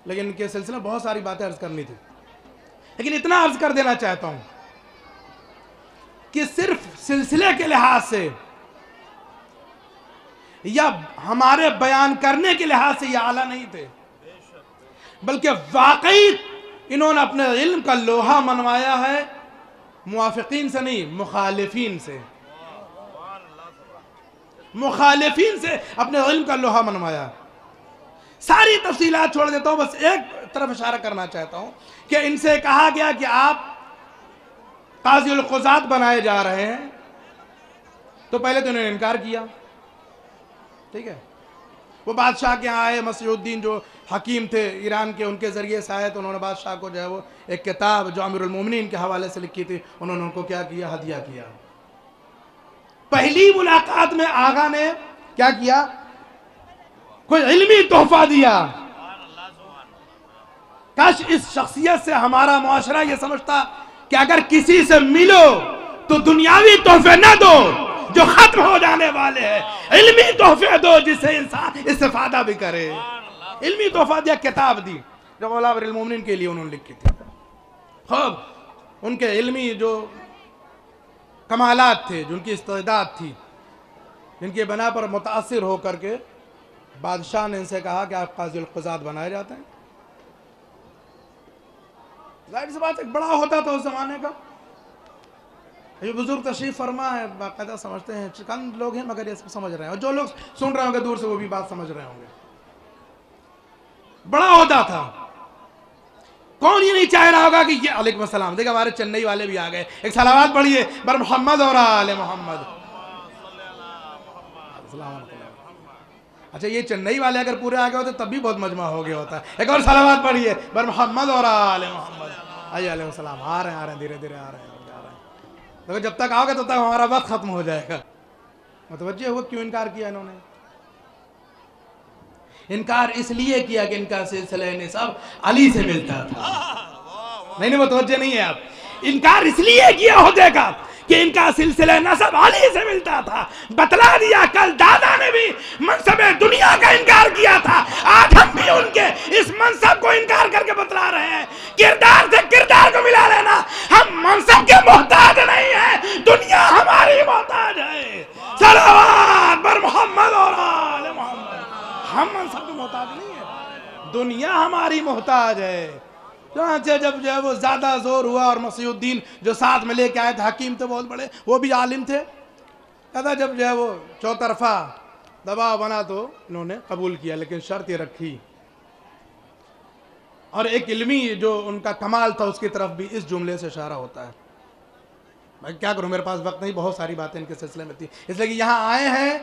لیکن ان کے سلسلے بہت ساری باتیں عرض کرنی تھی، لیکن اتنا عرض کر دینا چاہتا ہوں کہ صرف سلسلے کے لحاظ سے یا ہمارے بیان کرنے کے لحاظ سے یہ اعلیٰ نہیں تھے، بلکہ واقعی انہوں نے اپنے علم کا لوہا منوایا ہے موافقین سے نہیں، مخالفین سے، مخالفین سے اپنے علم کا لوہا منوایا۔ ساری تفصیلات چھوڑ دیتا ہوں، بس ایک طرف اشارہ کرنا چاہتا ہوں کہ ان سے کہا گیا کہ آپ قاضی القضات بنائے جا رہے ہیں، تو پہلے تو انہوں نے انکار کیا، ٹھیک ہے۔ وہ بادشاہ کے یہاں آئے، مسیح الدین جو حکیم تھے ایران کے، ان کے ذریعے سے آئے، تو انہوں نے بادشاہ کو جو ہے وہ ایک کتاب جو امیر المومنین کے حوالے سے لکھی تھی، انہوں نے ان کو کیا کیا؟ ہدیہ کیا۔ پہلی ملاقات میں آغا نے کیا کیا؟ کوئی علمی تحفہ دیا۔ کاش اس شخصیت سے ہمارا معاشرہ یہ سمجھتا کہ اگر کسی سے ملو تو دنیاوی تحفے نہ دو جو ختم ہو جانے والے ہیں، علمی تحفے دو جس سے انسان استفادہ بھی کرے۔ علمی تحفہ دیا، کتاب دی جو مولا امیر المومنین کے لیے انہوں نے لکھی تھی۔ خوب ان کے علمی جو کمالات تھے، جو ان کی استعداد تھی، جن کی بنا پر متاثر ہو کر کے بادشاہ نے ان سے کہا کہ آپ قاضی القضات بنائے جاتے ہیں۔ ظاہر سی بات ایک بڑا ہوتا تھا اس زمانے کا۔ یہ بزرگ تشریف فرما ہے، باقاعدہ سمجھتے ہیں، چند لوگ ہیں مگر یہ سب سمجھ رہے ہیں، اور جو لوگ سن رہے ہوں گے دور سے وہ بھی بات سمجھ رہے ہوں گے۔ بڑا ہوتا تھا، کون یہ نہیں چاہ رہا ہوگا کہ یہ علیکم السلام، دیکھ ہمارے چنئی والے بھی آ گئے، ایک صلوات پڑھیے بر محمد اور آل محمد۔ اچھا یہ چنئی والے اگر پورے آ گئے ہوتے تب بھی بہت مجمع ہو گیا ہوتا۔ ایک اور صلوات پڑھیے بر محمد اور آل محمد۔ آئیے علیہ السلام، آ رہے ہیں دھیرے دھیرے آ رہے ہیں۔ دیکھو جب تک آؤ گے تب تک ہمارا وقت ختم ہو جائے گا۔ متوجہ ہوا کیوں انکار کیا انہوں نے؟ انکار اس لیے کیا کہ ان کا سلسلہ نسب علی سے ملتا تھا۔ نہیں متوجہ نہیں ہے آپ؟ انکار اس لیے کیا ہوتے گا کہ ان کا سلسلہ نسب علی سے ملتا تھا۔ بتلا دیا، کل دادا نے بھی منصب دنیا کا انکار کیا تھا، آج ہم بھی ان کے اس منصب کو انکار کر کے بتلا رہے ہیں۔ کردار سے کردار کو ملا لینا، ہم منصب کے محتاج نہیں ہیں، دنیا ہماری محتاج ہے۔ صلوات بر محمد اور آل محمد۔ ہم منصب کے محتاج نہیں ہیں، دنیا ہماری محتاج ہے۔ چنانچہ جب جو ہے وہ زیادہ زور ہوا اور مسیح الدین جو ساتھ میں لے کے آئے تھے، حکیم تھے بہت بڑے، وہ بھی عالم تھے، کہتا جب جو ہے وہ چوطرفہ دباؤ بنا تو انہوں نے قبول کیا، لیکن شرط یہ رکھی، اور ایک علمی جو ان کا کمال تھا اس کی طرف بھی اس جملے سے اشارہ ہوتا ہے۔ میں کیا کروں، میرے پاس وقت نہیں، بہت ساری باتیں ان کے سلسلے میں تھی، اس لیے کہ یہاں آئے ہیں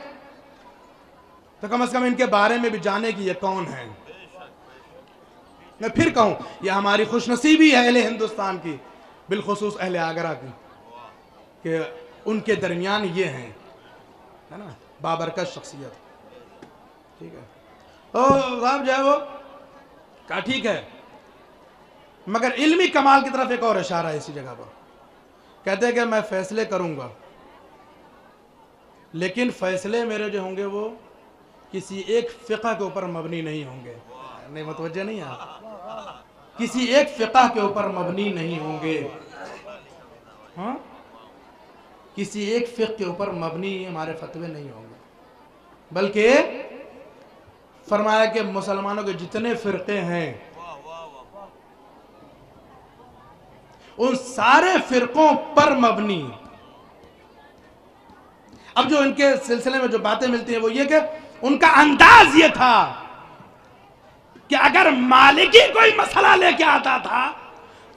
تو کم از کم ان کے بارے میں بھی جانے کی یہ کون ہیں۔ میں پھر کہوں یہ ہماری خوش نصیبی ہے اہل ہندوستان کی، بالخصوص اہل آگرہ کی، کہ ان کے درمیان یہ ہیں، ہے نا، بابرکت شخصیت۔ ٹھیک ہے، تو صاحب جو ہے وہ کہا ٹھیک ہے، مگر علمی کمال کی طرف ایک اور اشارہ ہے اسی جگہ پر۔ کہتے ہیں کہ میں فیصلے کروں گا، لیکن فیصلے میرے جو ہوں گے وہ کسی ایک فقہ کے اوپر مبنی نہیں ہوں گے۔ نہیں متوجہ نہیں آپ؟ کسی ایک فقہ کے اوپر مبنی نہیں ہوں گے، ہاں، کسی ایک فقہ کے اوپر مبنی ہمارے فتوے نہیں ہوں گے، بلکہ فرمایا کہ مسلمانوں کے جتنے فرقے ہیں ان سارے فرقوں پر مبنی۔ اب جو ان کے سلسلے میں جو باتیں ملتی ہیں وہ یہ کہ ان کا انداز یہ تھا کہ اگر مالکی کوئی مسئلہ لے کے آتا تھا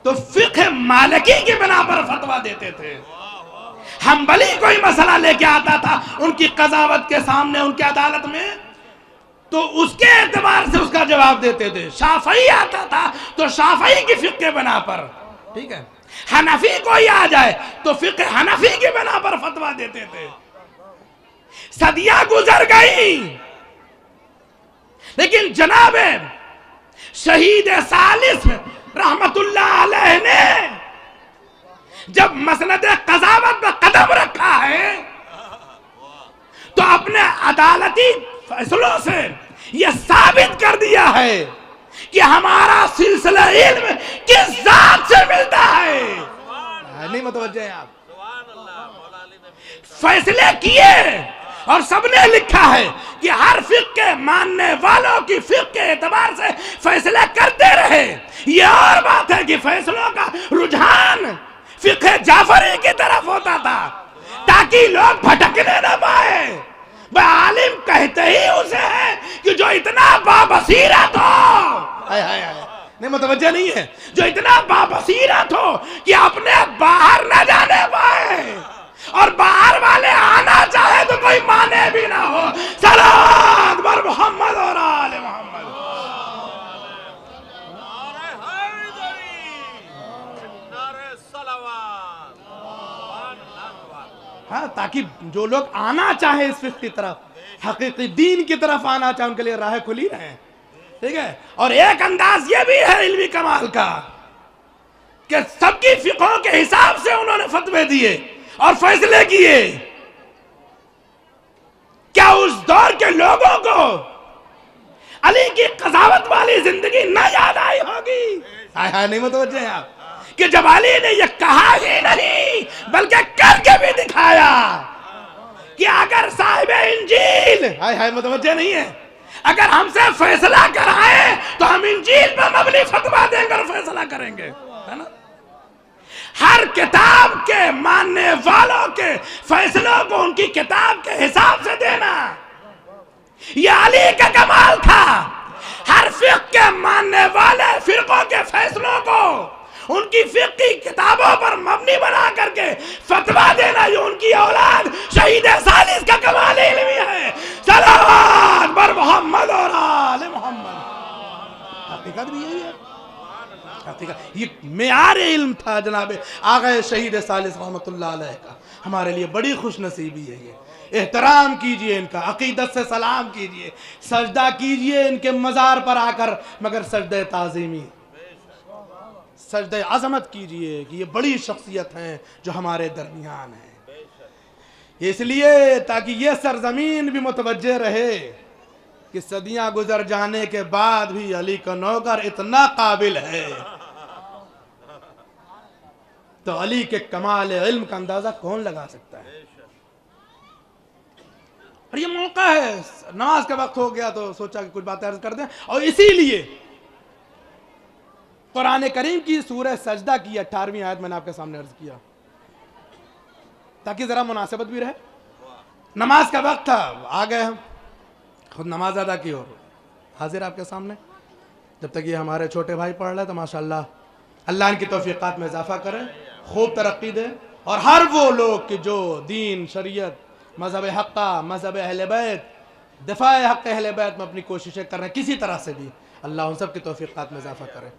تو فقہ مالکی کی بنا پر فتویٰ دیتے تھے، حنبلی کوئی مسئلہ لے کے آتا تھا ان کی قضاوت کے سامنے، ان کی عدالت میں، تو اس کے اعتبار سے اس کا جواب دیتے تھے، شافعی آتا تھا تو شافعی کی فقہ کے بنا پر، ٹھیک ہے، حنفی کوئی آ جائے تو فقہ حنفی کی بنا پر فتویٰ دیتے تھے۔ صدیاں گزر گئی، لیکن جناب شہید ثالث رحمت اللہ علیہ نے جب مسند قضاوت پر قدم رکھا ہے تو اپنے عدالتی فیصلوں سے یہ ثابت کر دیا ہے کہ ہمارے سلسلہ علم کس ذات سے ملتا ہے؟ نہیں متوجہ ہیں آپ؟ فیصلے کیے اور سب نے لکھا ہے کہ ہر فقہ کے ماننے والوں کی فقہ کے اعتبار سے فیصلے کرتے رہے. یہ اور بات ہے کہ فیصلوں کا رجحان فقہ جعفری کی طرف ہوتا تھا تاکہ لوگ بھٹکنے نہ پائے. عالم کہتے ہی اسے ہے کہ جو اتنا بابصیرت ہو، نہیں متوجہ نہیں ہے، جو اتنا بابصیرت ہو کہ اپنے باہر نہ جانے پائے اور باہر والے آنا چاہے تو کوئی مانے بھی نہ ہو. صلوات بر محمد اور آل محمد. ہاں، تاکہ جو لوگ آنا چاہے اس فقہ کی طرف، حقیقی دین کی طرف آنا چاہے، ان کے لیے راہ کھلی رہے. ٹھیک ہے. اور ایک انداز یہ بھی ہے علمی کمال کا کہ سب کی فقہوں کے حساب سے انہوں نے فتوے دیے اور فیصلے کیے. کیا اس دور کے لوگوں کو علی کی قضاوت والی زندگی نہ یاد آئی ہوگی؟ نہیں متوجہ ہیں آپ کہ جب علی نے یہ کہا ہی نہیں بلکہ کر کے بھی دکھایا کہ اگر صاحب انجیل متوجہ نہیں ہے، اگر ہم سے فیصلہ کرائیں تو ہم انجیل پر مبنی فتویٰ دیں گے اور فیصلہ کریں گے. ہے نا؟ ہر کتاب کے ماننے والوں کے فیصلوں کو ان کی کتاب کے حساب سے دینا یہ علی کا کمال تھا. ہر فقہ کے ماننے والے فرقوں کے فیصلوں کو ان کی فقہی کتابوں پر مبنی بنا کر کے فتویٰ دینا یہ ان کی اولاد شہید ثالث کا کمال علمی ہے. صلوات بر محمد اور آل محمد. حقیقت بھی یہی ہے. یہ معیار علم تھا جناب آقا شہید ثالث رحمت اللہ علیہ کا. ہمارے لیے بڑی خوش نصیبی ہے یہ. احترام کیجئے ان کا، عقیدت سے سلام کیجئے، سجدہ کیجئے ان کے مزار پر آ کر، مگر سجدہ تعظیمی، سجدہ عظمت کیجئے کہ یہ بڑی شخصیت ہیں جو ہمارے درمیان ہیں. اس لیے تاکہ یہ سرزمین بھی متوجہ رہے کہ صدیاں گزر جانے کے بعد بھی علی کا نوکر اتنا قابل ہے، تو علی کے کمال علم کا اندازہ کون لگا سکتا ہے؟ اور یہ موقع ہے، نماز کا وقت ہو گیا تو سوچا کہ کچھ باتیں عرض کر دیں. اور اسی لیے قرآن کریم کی سورہ سجدہ کی 18ویں آیت میں نے آپ کے سامنے عرض کیا تاکہ ذرا مناسبت بھی رہے. نماز کا وقت تھا، آ گئے ہم، خود نماز ادا کی اور حاضر آپ کے سامنے. جب تک یہ ہمارے چھوٹے بھائی پڑھ رہے تو ماشاءاللہ اللہ ان کی توفیقات میں اضافہ کرے، خوب ترقی دے. اور ہر وہ لوگ کہ جو دین، شریعت، مذہب حقہ، مذہب اہل بیت، دفاع حق اہل بیت میں اپنی کوششیں کر رہے ہیں کسی طرح سے بھی، اللہ ان سب کی توفیقات میں اضافہ کرے،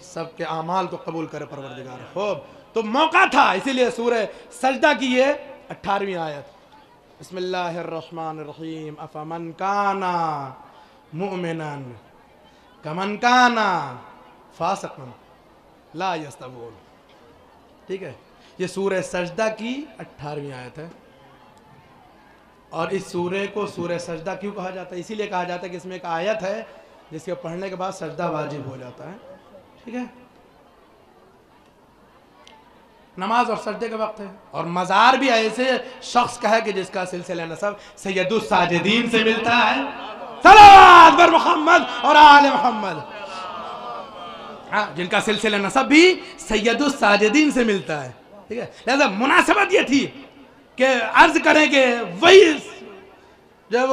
سب کے اعمال کو قبول کرے پروردگار. خوب تو موقع تھا، اسی لیے سورہ سجدہ کی یہ 18ویں آیت. بسم اللہ الرحمن الرحیم. افمن کان مؤمنا کمن کان فاسقا لا یستوون. ٹھیک ہے، یہ سورہ سجدہ کی 18ویں آیت ہے. اور اس سورے کو سورہ سجدہ کیوں کہا جاتا ہے؟ اسی لیے کہا جاتا ہے کہ اس میں ایک آیت ہے جس کے پڑھنے کے بعد سجدہ واجب ہو جاتا ہے. ٹھیک ہے، نماز اور سجدے کا وقت ہے. اور مزار بھی ایسے شخص کا ہے کہ جس کا سلسلہ نسب سید الساجدین سے ملتا ہے. صلوات بر محمد اور آل محمد. جن کا سلسلہ نسب بھی سید الساجدین سے ملتا ہے. ٹھیک ہے، لہذا مناسبت یہ تھی کہ عرض کریں کہ وہی جب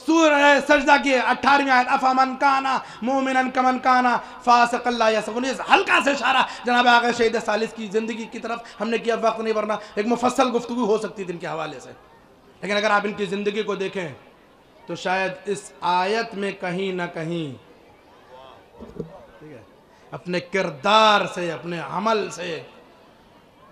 سورہ سجدہ کی 18ویں آیت افمن کان مؤمنا کمن کان فاسقا لا یستوون، ہلکا سے اشارہ جناب آقا شہید ثالث کی زندگی کی طرف ہم نے کیا. وقت نہیں، ورنہ ایک مفصل گفتگو ہو سکتی تھی ان کے حوالے سے، لیکن اگر آپ ان کی زندگی کو دیکھیں تو شاید اس آیت میں کہیں نہ کہیں اپنے کردار سے، اپنے عمل سے،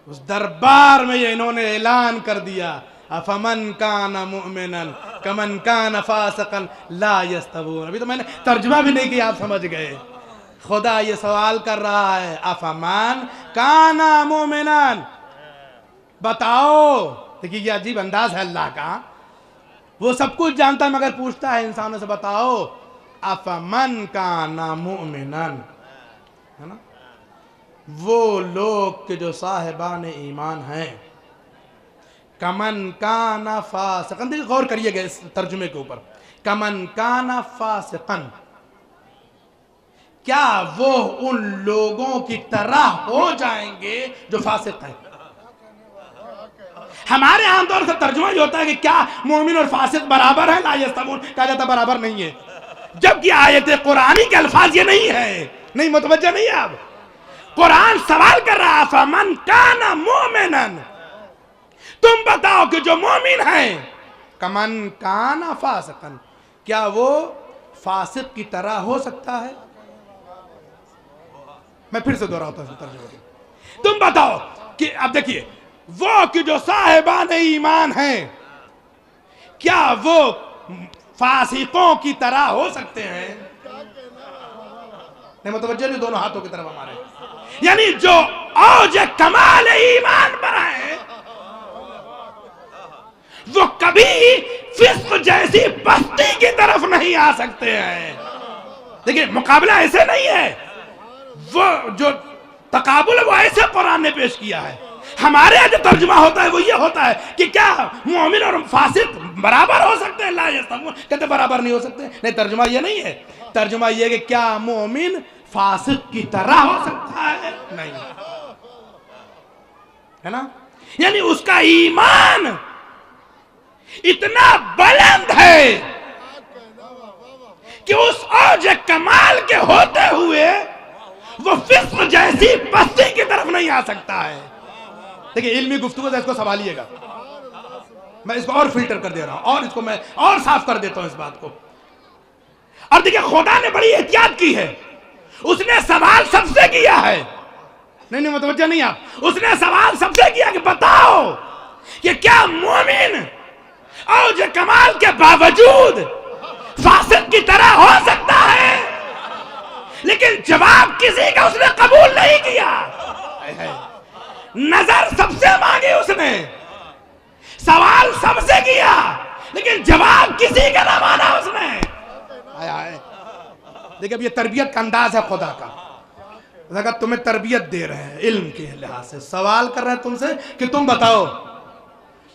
اس دربار میں یہ انہوں نے اعلان کر دیا افمن کان مؤمنا کمن کان فاسقا لا یستوون. ابھی تو میں نے ترجمہ بھی نہیں کیا، آپ سمجھ گئے. خدا یہ سوال کر رہا ہے افمن کان مؤمنا، بتاؤ. دیکھیے یہ عجیب انداز ہے اللہ کا، وہ سب کچھ جانتا ہے مگر پوچھتا ہے انسانوں سے، بتاؤ افمن کان مؤمنا، ہے نا. وہ لوگ کہ جو صاحبان ایمان ہیں، کمن کانا فاسقن، دیکھیں غور کریے گا اس ترجمے کے اوپر، کمن کانا فاسقن، کیا وہ ان لوگوں کی طرح ہو جائیں گے جو فاسق ہیں. ہمارے عام طور سے ترجمہ یہ ہوتا ہے کہ کیا مومن اور فاسق برابر ہیں، لا یستوون، کہا جاتا برابر نہیں ہے، جبکہ آیت قرآنی کے الفاظ یہ نہیں ہے. نہیں متوجہ نہیں ہے آپ. قرآن سوال کر رہا فمن کان مومنا، تم بتاؤ کہ جو مومن ہیں، کمن کان فاسقا، کیا وہ فاسق کی طرح ہو سکتا ہے. میں پھر سے دوہراتا ہوں ترجمہ. تم بتاؤ کہ اب دیکھیے، وہ کہ جو صاحبان ایمان ہیں، کیا وہ فاسقوں کی طرح ہو سکتے ہیں. نہیں متوجہ نہیں دونوں ہاتھوں کی طرف ہمارے، یعنی جو اوج کمال ایمان پر ہیں وہ کبھی فسق جیسی پستی کی طرف نہیں آ سکتے ہیں. دیکھیں مقابلہ ایسے نہیں ہے، وہ جو تقابل ہے وہ ایسے قرآن نے پیش کیا ہے. ہمارے جو ترجمہ ہوتا ہے وہ یہ ہوتا ہے کہ کیا مومن اور فاسق برابر ہو سکتے ہیں، لا یستوون، کہتے برابر نہیں ہو سکتے. نہیں، ترجمہ یہ نہیں ہے. ترجمہ یہ کہ کیا مومن فاسق کی طرح ہو سکتا ہے، نہیں، ہے نا. یعنی اس کا ایمان اتنا بلند ہے کہ اس اوج کمال کے ہوتے ہوئے وہ فسق جیسی پستی کی طرف نہیں آ سکتا ہے. دیکھیں علمی گفتگو سے اس کو سنبھالیے گا، میں اس کو اور فلٹر کر دے رہا ہوں اور اس کو میں اور صاف کر دیتا ہوں اس بات کو. اور دیکھیں خدا نے بڑی احتیاط کی ہے، اس نے سوال سب سے کیا ہے. نہیں متوجہ نہیں آپ، اس نے سوال سب سے کیا کہ بتاؤ کہ کیا مومن اوج کمال کے باوجود فاسق کی طرح ہو سکتا ہے. لیکن جواب کسی کا اس نے قبول نہیں کیا. نظر سب سے مانگی اس نے، سوال سب سے کیا، لیکن جواب کسی کا نہ مانا اس نے. دیکھیں اب یہ تربیت کا انداز ہے خدا کا. اگر تمہیں تربیت دے رہے ہیں علم کے لحاظ سے، سوال کر رہے ہیں تم سے کہ تم بتاؤ،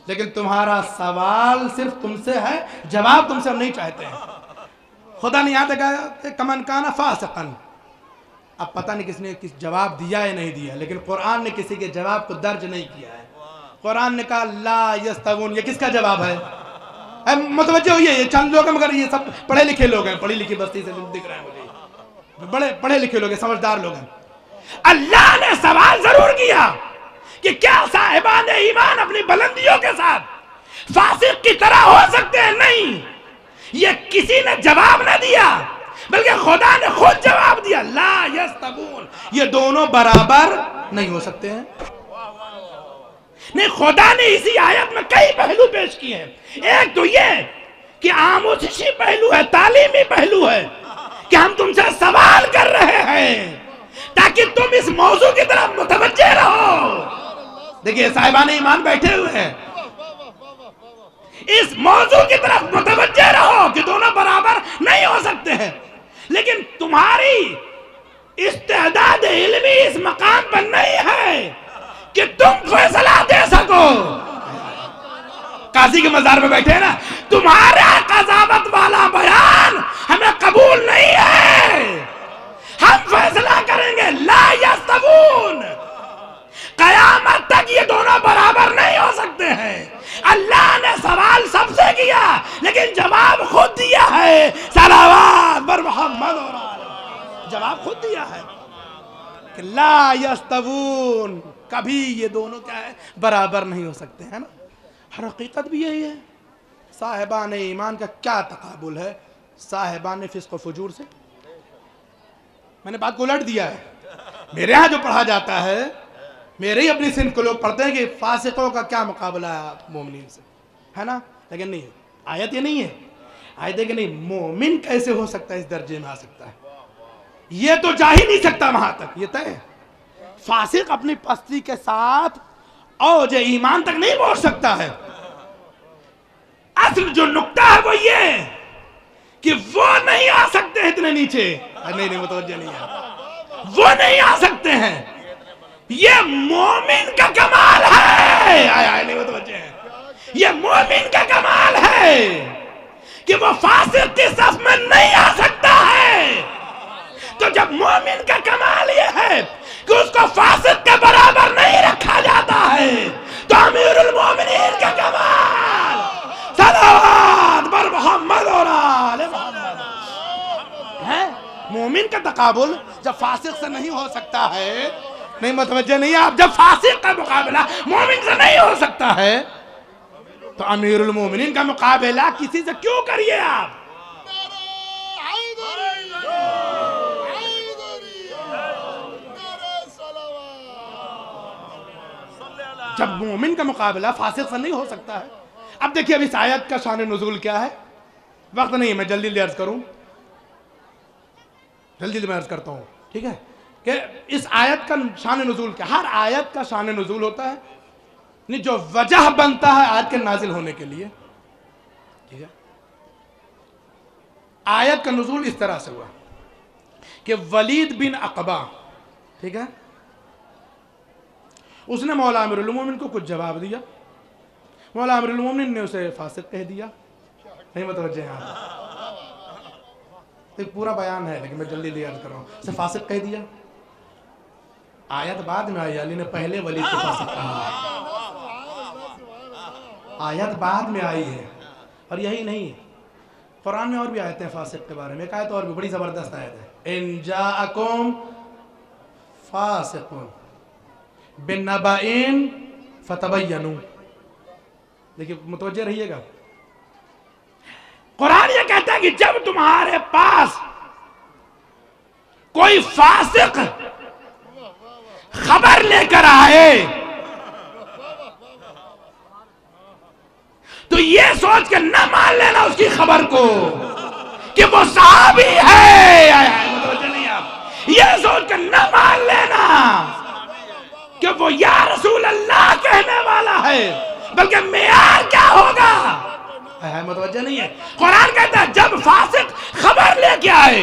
لیکن تمہارا سوال صرف تم سے ہے، جواب تم سے ہم نہیں چاہتے ہیں. خدا نے یہاں تک کہا کہ کمن کانا فاسقا. اب پتہ نہیں کس نے کس جواب دیا ہے نہیں دیا، لیکن قرآن نے کسی کے جواب کو درج نہیں کیا ہے. قرآن نے کہا لا یستوون، یہ کس کا جواب ہے؟ متوجہ ہوئیے، یہ چند لوگ ہیں مگر یہ سب پڑھے لکھے لوگ ہیں، پڑھی لکھی بستی سے دکھ رہے ہیں مجھے، بڑے پڑھے لکھے لوگ ہیں، سمجھدار لوگ ہیں. اللہ نے سوال ضرور کیا کہ کیا صاحبان ایمان اپنی بلندیوں کے ساتھ فاسق کی طرح ہو سکتے ہیں. نہیں، یہ کسی نے جواب نہ دیا بلکہ خدا نے خود جواب دیا، لا یستوون، یہ دونوں برابر نہیں ہو سکتے ہیں. نہیں، خدا نے اسی آیت میں کئی پہلو پیش کیے ہیں. ایک تو یہ کہ آموزشی پہلو ہے، تعلیمی پہلو ہے کہ ہم تم سے سوال کر رہے ہیں تاکہ تم اس موضوع کی طرف متوجہ رہو. دیکھیے صاحبان ایمان بیٹھے ہوئے ہیں، اس موضوع کی طرف متوجہ رہو کہ دونوں برابر نہیں ہو سکتے ہیں. لیکن تمہاری استعداد علمی اس مقام پر نہیں ہے کہ تم فیصلہ دے سکو. قاضی کے مزار میں بیٹھے نا، تمہارا قضاوت والا بیان ہمیں قبول نہیں ہے، ہم فیصلہ کریں گے. لا یستوون، قیامت تک یہ دونوں برابر نہیں ہو سکتے ہیں. اللہ نے سوال سب سے کیا لیکن جواب خود دیا ہے. صلوات بر محمد، جواب خود دیا ہے کہ لا یستوون، کبھی یہ دونوں کیا ہے، برابر نہیں ہو سکتے ہیں نا. حقیقت بھی یہی ہے. صاحبان ایمان کا کیا تقابل ہے صاحبان فسق و فجور سے؟ میں نے بات کو الٹ دیا ہے. میرے ہاں جو پڑھا جاتا ہے، میرے ہی اپنی صنف کو لوگ پڑھتے ہیں کہ فاسقوں کا کیا مقابلہ ہے مومنین سے، ہے نا. لیکن نہیں، آیت یہ نہیں ہے. آیت ہے کہ نہیں، مومن کیسے ہو سکتا ہے، اس درجے میں آ سکتا ہے، یہ تو جا ہی نہیں سکتا وہاں تک، یہ طے ہے. فاسق اپنی پستی کے ساتھ اوج ایمان تک نہیں پہنچ سکتا ہے. اصل جو نقطہ ہے وہ یہ کہ وہ نہیں آ سکتے اتنے نیچے. نہیں متوجہ نہیں ہے. وہ نہیں آ سکتے ہیں. یہ مومن کا کمال ہے. آیا نہیں متوجہ ہے؟ یہ مومن کا کمال ہے کہ وہ فاسق کی صف میں نہیں آ سکتا ہے. تو جب مومن کا کمال یہ ہے کہ اس کو فاسق کے برابر نہیں رکھا جاتا ہے تو امیر المومنین کا کمال صلوات بر محمد اور آل محمد ہے. مومن کا تقابل جب فاسق سے نہیں ہو سکتا ہے. نہیں متوجہ نہیں آپ؟ جب فاسق کا مقابلہ مومن سے نہیں ہو سکتا ہے تو امیر المومنین کا مقابلہ کسی سے کیوں کریے آپ؟ جب مومن کا مقابلہ فاسق سے نہیں ہو سکتا ہے. اب دیکھیے اب اس آیت کا شان نزول کیا ہے. وقت نہیں ہے، میں جلدی عرض کروں، جلدی میں عرض کرتا ہوں، ٹھیک ہے؟ کہ اس آیت کا شان نزول کیا. ہر آیت کا شان نزول ہوتا ہے جو وجہ بنتا ہے آیت کے نازل ہونے کے لیے. ٹھیک ہے؟ آیت کا نزول اس طرح سے ہوا کہ ولید بن عقبہ، ٹھیک ہے، اس نے مولا امیر المومنین کو کچھ جواب دیا. مولا امیر المومنین نے اسے فاسق کہہ دیا. نہیں متوجہ ہیں آپ؟ ایک پورا بیان ہے لیکن میں جلدی عرض کر رہا ہوں. اسے فاسق کہہ دیا. آیت بعد میں آئی، علی نے پہلے ولید کو فاسق کہا. آیت بعد میں آئی ہے. اور یہی نہیں، قرآن میں اور بھی آیتیں فاسق کے بارے میں. ایک آیت اور بھی بڑی زبردست آیت ہے، ان جاءکم فاسق بنبأ فتبینوا. دیکھیں متوجہ رہیے گا، قرآن یہ کہتا ہے کہ جب تمہارے پاس کوئی فاسق خبر لے کر آئے تو یہ سوچ کے نہ مان لینا اس کی خبر کو کہ وہ صحابی ہے. متوجہ نہیں آپ؟ یہ سوچ کے نہ مان لینا کہ وہ یا رسول اللہ کہنے والا ہے، بلکہ معیار کیا ہوگا. متوجہ نہیں ہے؟ قرآن کہتا ہے جب فاسق خبر لے کے آئے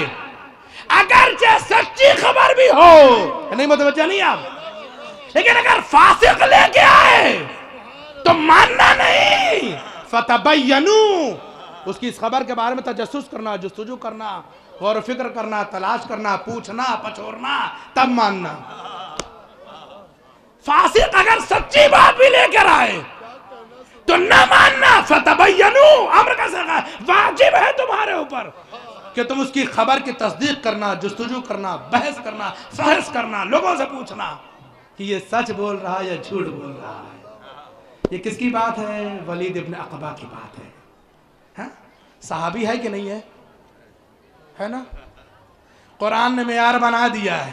اگرچہ سچی خبر بھی ہو. نہیں متوجہ نہیں آپ؟ لیکن اگر فاسق لے کے آئے تو ماننا نہیں. فتبینوا، اس کی اس خبر کے بارے میں تجسس کرنا، جستجو کرنا، غور و فکر کرنا، تلاش کرنا، پوچھنا، پچھورنا، تب ماننا. فاسق اگر سچی بات بھی لے کر آئے تو نہ ماننا. فتبینوا امر کا صیغہ واجب ہے تمہارے اوپر کہ تم اس کی خبر کی تصدیق کرنا، جستجو کرنا، بحث کرنا، فحص کرنا، لوگوں سے پوچھنا کہ یہ سچ بول رہا ہے یا جھوٹ بول رہا ہے. یہ کس کی بات ہے؟ ولید ابن عقبہ کی بات ہے. ہاں؟ صحابی ہے کہ نہیں ہے؟ ہے نا؟ قرآن نے معیار بنا دیا ہے.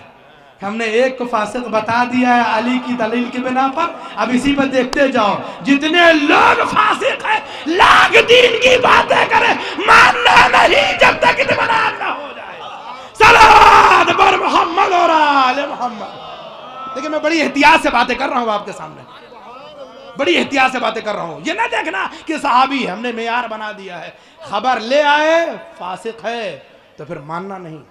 ہم نے ایک کو فاسق بتا دیا ہے علی کی دلیل کی بنا پر. اب اسی پر دیکھتے جاؤ جتنے لوگ فاسق ہیں لاکھ دین کی باتیں کریں، ماننا نہیں جب تک اطمینان نہ ہو جائے. صلوات بر محمد اور آل محمد. لیکن میں بڑی احتیاط سے باتیں کر رہا ہوں آپ کے سامنے، بڑی احتیاط سے باتیں کر رہا ہوں. یہ نہ دیکھنا کہ صحابی ہے، ہم نے معیار بنا دیا ہے. خبر لے آئے فاسق ہے تو پھر ماننا نہیں.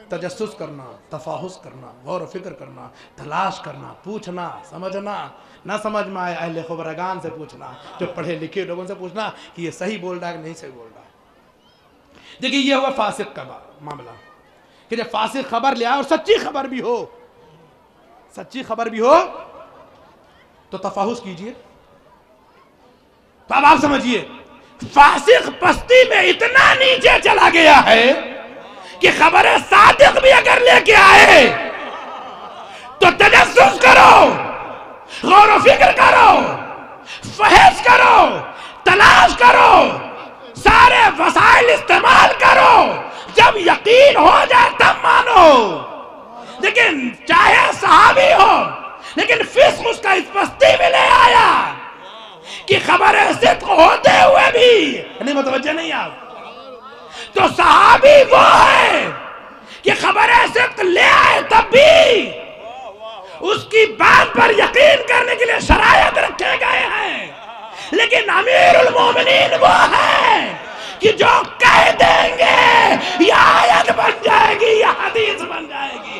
تجسس کرنا، تفاحص کرنا، غور و فکر کرنا، تلاش کرنا، پوچھنا، سمجھنا. نہ سمجھ میں آئے اہل خبرگان سے پوچھنا، جو پڑھے لکھے لوگوں سے پوچھنا کہ یہ صحیح بول رہا ہے کہ نہیں صحیح بول رہا ہے. دیکھیں یہ ہوا فاسق کا معاملہ کہ جب فاسق خبر لے آئے اور سچی خبر بھی ہو، سچی خبر بھی ہو تو تفاحص کیجئے. تو اب آپ سمجھئے فاسق پستی میں اتنا نیچے چلا گیا ہے کہ خبر صادق بھی اگر لے کے آئے تو تجسس کرو، غور و فکر کرو، فحص کرو، تلاش کرو، سارے وسائل استعمال کرو. جب یقین ہو جائے تب مانو. لیکن چاہے صحابی ہو لیکن فسق اس کا اس پستی میں لے آیا کہ خبر صدق ہوتے ہوئے بھی. نہیں متوجہ نہیں آپ؟ تو صحابی وہ ہے کہ خبر صدق لے آئے تب بھی اس کی بات پر یقین کرنے کے لیے شرائط رکھے گئے ہیں. لیکن امیر المومنین وہ ہے کہ جو کہہ دیں گے یہ آیت بن جائے گی، یہ حدیث بن جائے گی.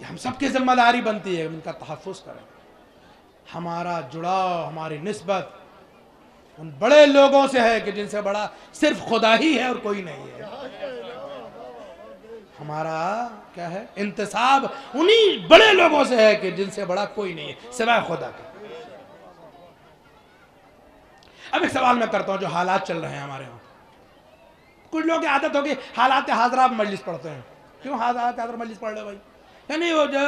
یہ ہم سب کی ذمہ داری بنتی ہے ان کا تحفظ کریں. ہمارا جڑاؤ، ہماری نسبت ان بڑے لوگوں سے ہے کہ جن سے بڑا صرف خدا ہی ہے اور کوئی نہیں ہے. ہمارا کیا ہے؟ انتساب انہی بڑے لوگوں سے ہے کہ جن سے بڑا کوئی نہیں ہے سوائے خدا کے. اب ایک سوال میں کرتا ہوں، جو حالات چل رہے ہیں ہمارے ہاں، کچھ لوگوں کی عادت ہوگی حالات حاضرہ مجلس پڑھتے ہیں. کیوں حالات حاضرہ مجلس پڑھ لے بھائی؟ یعنی وہ جو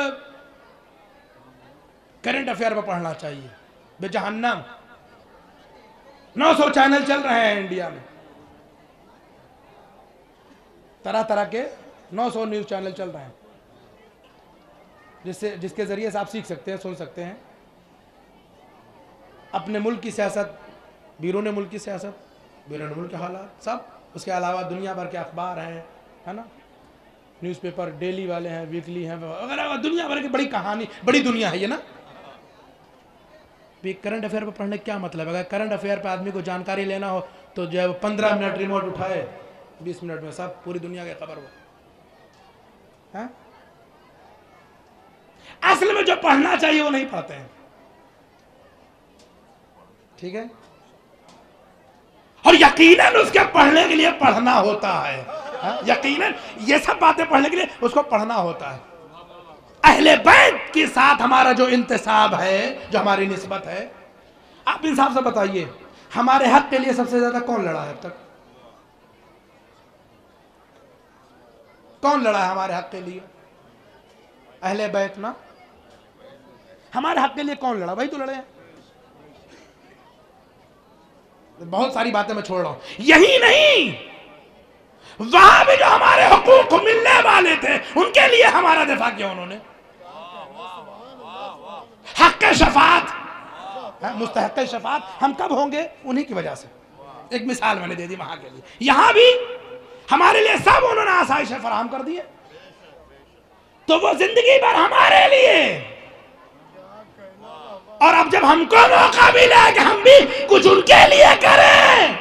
کرنٹ افیئر پہ پڑھنا چاہیے. بے جہنم 900 چینل چل رہے ہیں انڈیا میں، طرح طرح کے 900 نیوز چینل چل رہے ہیں، جس کے ذریعے سے آپ سیکھ سکتے ہیں، سن سکتے ہیں اپنے ملک کی سیاست، بیرون ملک کی سیاست، بیرون ملک کے حالات سب. اس کے علاوہ دنیا بھر کے اخبار ہیں، ہے نا، نیوز پیپر ڈیلی والے ہیں، ویکلی ہیں وغیرہ، دنیا بھر کی بڑی کہانی، بڑی دنیا ہے یہ نا. کرنٹ افیئر پہ پڑھنے کیا مطلب ہے؟ اگر کرنٹ افیئر پہ آدمی کو جانکاری لینا ہو تو جو ہے 15 منٹ ریموٹ اٹھائے، 20 منٹ میں سب پوری دنیا کی خبر ہو. اصل میں جو پڑھنا چاہیے وہ نہیں پڑھتے ہیں. ٹھیک ہے؟ اور یقیناً اس کے پڑھنے کے لیے پڑھنا ہوتا ہے. یقیناً یہ سب باتیں پڑھنے کے لیے اس کو پڑھنا ہوتا ہے. اہل بیت کے ساتھ ہمارا جو انتساب ہے، جو ہماری نسبت ہے، آپ انصاف سے بتائیے ہمارے حق کے لیے سب سے زیادہ کون لڑا ہے اب تک؟ کون لڑا ہے ہمارے حق کے لیے؟ اہل بیت نا. ہمارے حق کے لیے کون لڑا؟ وہی تو لڑے ہیں. بہت ساری باتیں میں چھوڑ رہا ہوں. یہی نہیں، وہاں بھی جو ہمارے حقوق ملنے والے تھے ان کے لیے ہمارا دفاع کیا انہوں نے. حق شفاعت، مستحق شفاعت ہم کب ہوں گے؟ انہی کی وجہ سے. ایک مثال میں نے دے دی وہاں کے لیے. یہاں بھی ہمارے لیے سب انہوں نے آسائش فراہم کر دی ہے، تو وہ زندگی بھر ہمارے لیے. اور اب جب ہم کو موقع ملا کہ ہم بھی کچھ ان کے لیے کریں،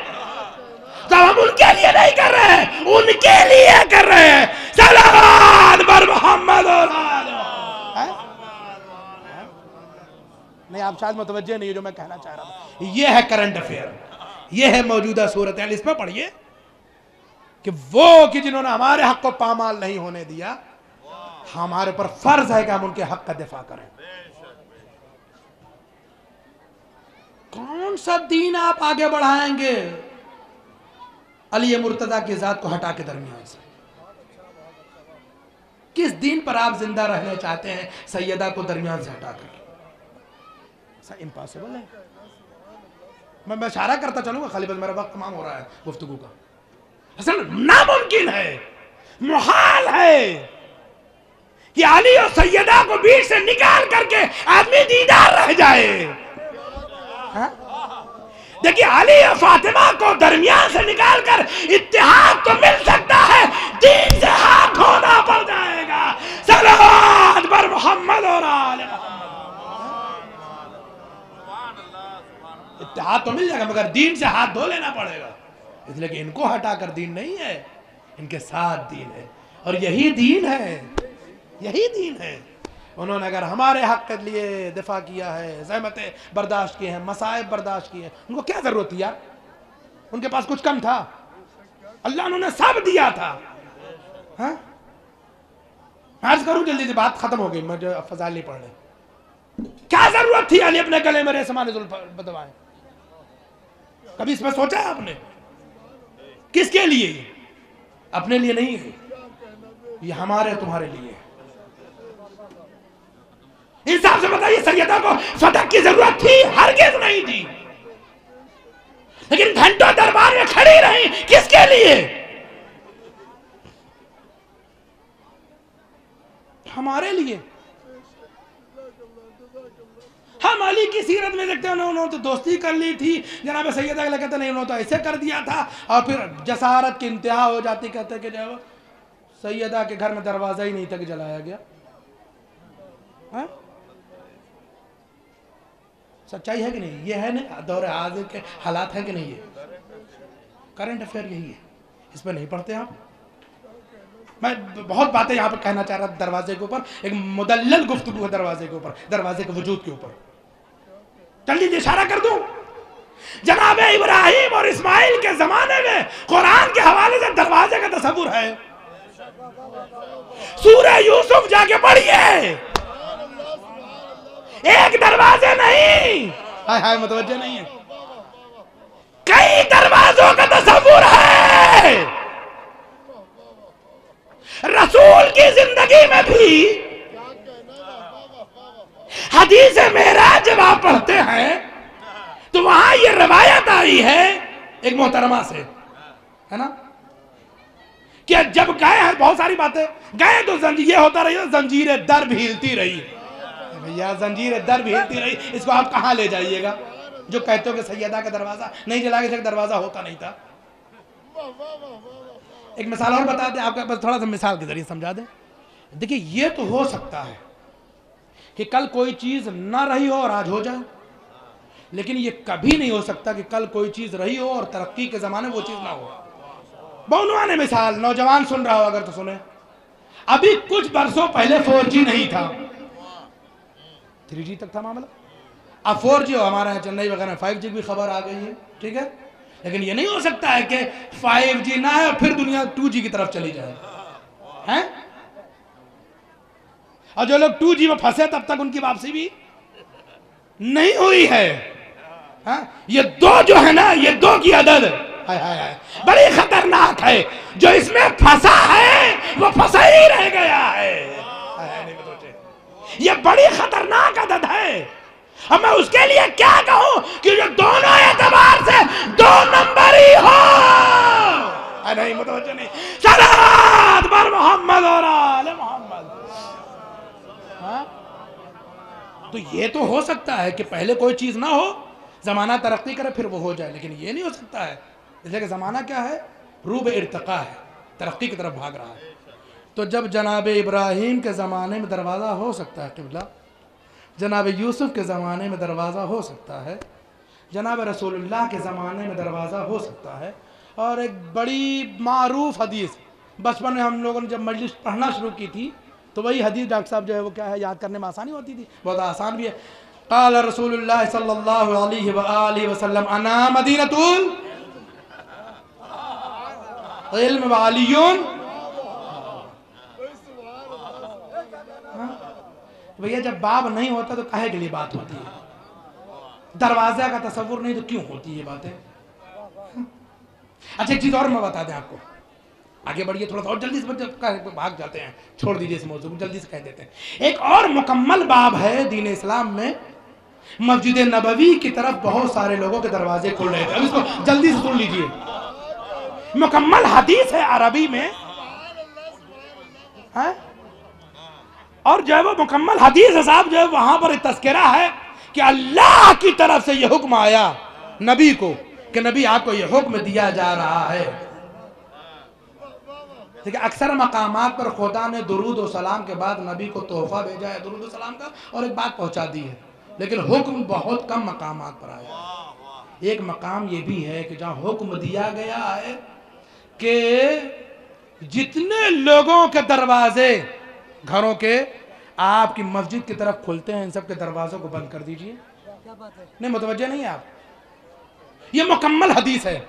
تو ہم ان کے لیے نہیں کر رہے ہیں، ان کے لیے کر رہے ہیں. صلوات بر محمد اور نہیں. آپ شاید متوجہ نہیں جو میں کہنا چاہ رہا تھا. یہ ہے کرنٹ افیئر، یہ ہے موجودہ صورتحال. اس پہ پڑھیے کہ وہ کہ جنہوں نے ہمارے حق کو پامال نہیں ہونے دیا، ہمارے پر فرض ہے کہ ہم ان کے حق کا دفاع کریں. کون سا دین آپ آگے بڑھائیں گے علی مرتضیٰ کی ذات کو ہٹا کے درمیان سے؟ کس دین پر آپ زندہ رہنا چاہتے ہیں سیدہ کو درمیان سے ہٹا کر؟ امپاسبل ہے. میں اشارہ کرتا چلوں گا خالی، بس میرا وقت تمام ہو رہا ہے گفتگو کا. اصل ناممکن ہے، محال ہے کہ علی اور سیدہ کو بیچ سے نکال کر کے آدمی دیدار رہ جائے. دیکھیے علی اور فاطمہ کو درمیان سے نکال کر اتحاد تو مل سکتا ہے، دین سے ہاتھ دھونا پڑ جائے گا. صلوات بر محمد اور آل محمد. اتحاد تو مل جائے گا مگر دین سے ہاتھ دھو لینا پڑے گا. اس لیے کہ ان کو ہٹا کر دین نہیں ہے، ان کے ساتھ دین ہے. اور یہی دین ہے، یہی دین ہے. انہوں نے اگر ہمارے حق کے لیے دفاع کیا ہے، زحمتیں برداشت کی ہیں، مصائب برداشت کی ہیں، ان کو کیا ضرورت تھی یار؟ ان کے پاس کچھ کم تھا؟ اللہ انہوں نے سب دیا تھا. عرض کروں جلدی سے، بات ختم ہو گئی، مجھے فضائل نہیں پڑھ رہے. کیا ضرورت تھی علی اپنے گلے میں ریسمان بدوائیں؟ کبھی اس میں سوچا ہے آپ نے؟ کس کے لیے؟ اپنے لیے نہیں ہے، یہ ہمارے تمہارے لیے. انصاف سے بتائیے سیدہ کو فتح کی ضرورت تھی؟ ہرگز نہیں تھی. لیکن گھنٹوں دربار میں کھڑی رہی، کس کے لیے؟ ہمارے لیے. ہم علی کی سیرت میں دیکھتے ہیں انہوں نے تو دوستی کر لی تھی جناب سیدہ کے، کہتے نہیں انہوں نے تو ایسے کر دیا تھا. اور پھر جسارت کی انتہا ہو جاتی، کہتے کہ جو سیدہ کے گھر میں دروازہ ہی نہیں تک جلایا گیا. سچائی ہے کہ نہیں؟ یہ ہے نا دور حاضر کے حالات ہیں کہ نہیں؟ یہ کرنٹ افیئر یہی ہے. اس پہ نہیں پڑھتے آپ؟ میں بہت باتیں یہاں پر کہنا چاہ رہا تھا دروازے کے اوپر، ایک مدلل گفتگو ہے دروازے کے اوپر، دروازے کے وجود کے اوپر. جلدی اشارہ کر دوں، جناب ابراہیم اور اسماعیل کے زمانے میں قرآن کے حوالے سے دروازے کا تصور ہے. سورہ یوسف جا کے پڑھیے، ایک دروازے نہیں، ہائے متوجہ نہیں ہے، کئی دروازوں کا تصور ہے. رسول کی زندگی میں بھی حدیث معراج جب آپ پڑھتے ہیں تو وہاں یہ روایت آئی ہے ایک محترمہ سے، ہے نا، کہ جب گئے ہیں، بہت ساری باتیں گئے تو یہ ہوتا رہی، زنجیر در بھی ہلتی رہی. بھیا زنجیر در بھی ہلتی رہی، اس کو آپ کہاں لے جائیے گا؟ جو کہتے ہو کہ سیدہ کا دروازہ نہیں جلا کے دروازہ ہوتا نہیں تھا. ایک مثال اور بتا دیں آپ کا، بس تھوڑا سا مثال کے ذریعے سمجھا دیں. دیکھیں یہ تو ہو سکتا ہے کہ کل کوئی چیز نہ رہی ہو اور آج ہو جائے، لیکن یہ کبھی نہیں ہو سکتا کہ کل کوئی چیز رہی ہو اور ترقی کے زمانے وہ چیز نہ ہو. بہنوان مثال، نوجوان سن رہا ہو اگر تو سنیں، ابھی کچھ برسوں پہلے 4G نہیں تھا، 3G تک تھا معاملہ. اب 4G ہو، ہمارے یہاں چنئی وغیرہ 5G بھی خبر آ گئی ہے، ٹھیک ہے، لیکن یہ نہیں ہو سکتا ہے کہ 5G نہ ہے اور پھر دنیا 2G کی طرف چلی جائے. ہیں؟ اور جو لوگ 2G میں پھنسے تب تک ان کی واپسی بھی نہیں ہوئی ہے. یہ دو جو ہے نا، یہ دو کی عدد بڑی خطرناک ہے. جو اس میں پھنسا ہے وہ پھنسا ہی رہ گیا ہے. یہ بڑی خطرناک عدد ہے. اب میں اس کے لیے کیا کہوں کہ جو دونوں اعتبار سے 2 نمبر ہی ہو. نہیں متوجہ نہیں. صلوات بر محمد اور آل محمد. تو یہ تو ہو سکتا ہے کہ پہلے کوئی چیز نہ ہو، زمانہ ترقی کرے پھر وہ ہو جائے، لیکن یہ نہیں ہو سکتا ہے. اس لیے کہ زمانہ کیا ہے؟ روب ارتقاء ہے، ترقی کی طرف بھاگ رہا ہے. تو جب جناب ابراہیم کے زمانے میں دروازہ ہو سکتا ہے قبلہ، جناب یوسف کے زمانے میں دروازہ ہو سکتا ہے، جناب رسول اللہ کے زمانے میں دروازہ ہو سکتا ہے. اور ایک بڑی معروف حدیث، بچپن میں ہم لوگوں نے جب مجلس پڑھنا شروع کی تھی تو وہی حدیث ڈاکٹر صاحب جو ہے وہ کیا ہے، یاد کرنے میں آسانی ہوتی تھی، بہت آسان بھی ہے. قال رسول اللہ صلی اللہ علیہ وآلہ وسلم انا مدینۃ العلم وعلیون. بھیا جب باب نہیں ہوتا تو کہے کے لیے بات ہوتی ہے؟ دروازہ کا تصور نہیں تو کیوں ہوتی ہے یہ باتیں؟ اچھا ایک چیز اور میں بتا دیں آپ کو، آگے بڑھیے تھوڑا سا اور جلدی سے بھاگ جاتے ہیں، چھوڑ دیجئے اس موضوع کو، جلدی سے کہہ دیتے ہیں. ایک اور مکمل باب ہے دین اسلام میں، مسجد نبوی کی طرف بہت سارے لوگوں کے دروازے کھل رہے تھے. اب اس کو جلدی سے سن لیجئے، مکمل حدیث ہے عربی میں، اور جو ہے وہ مکمل حدیث صاحب جو ہے وہاں پر تذکرہ ہے کہ اللہ کی طرف سے یہ حکم آیا نبی کو کہ نبی آپ کو یہ حکم دیا جا رہا ہے. دیکھیں اکثر مقامات پر خدا نے درود و سلام کے بعد نبی کو تحفہ بھیجا ہے درود و سلام کا اور ایک بات پہنچا دی ہے، لیکن حکم بہت کم مقامات پر آیا ہے. ایک مقام یہ بھی ہے کہ جہاں حکم دیا گیا ہے کہ جتنے لوگوں کے دروازے گھروں کے آپ کی مسجد کی طرف کھلتے ہیں ان سب کے دروازوں کو بند کر دیجئے. نہیں متوجہ نہیں آپ؟ یہ مکمل حدیث ہے.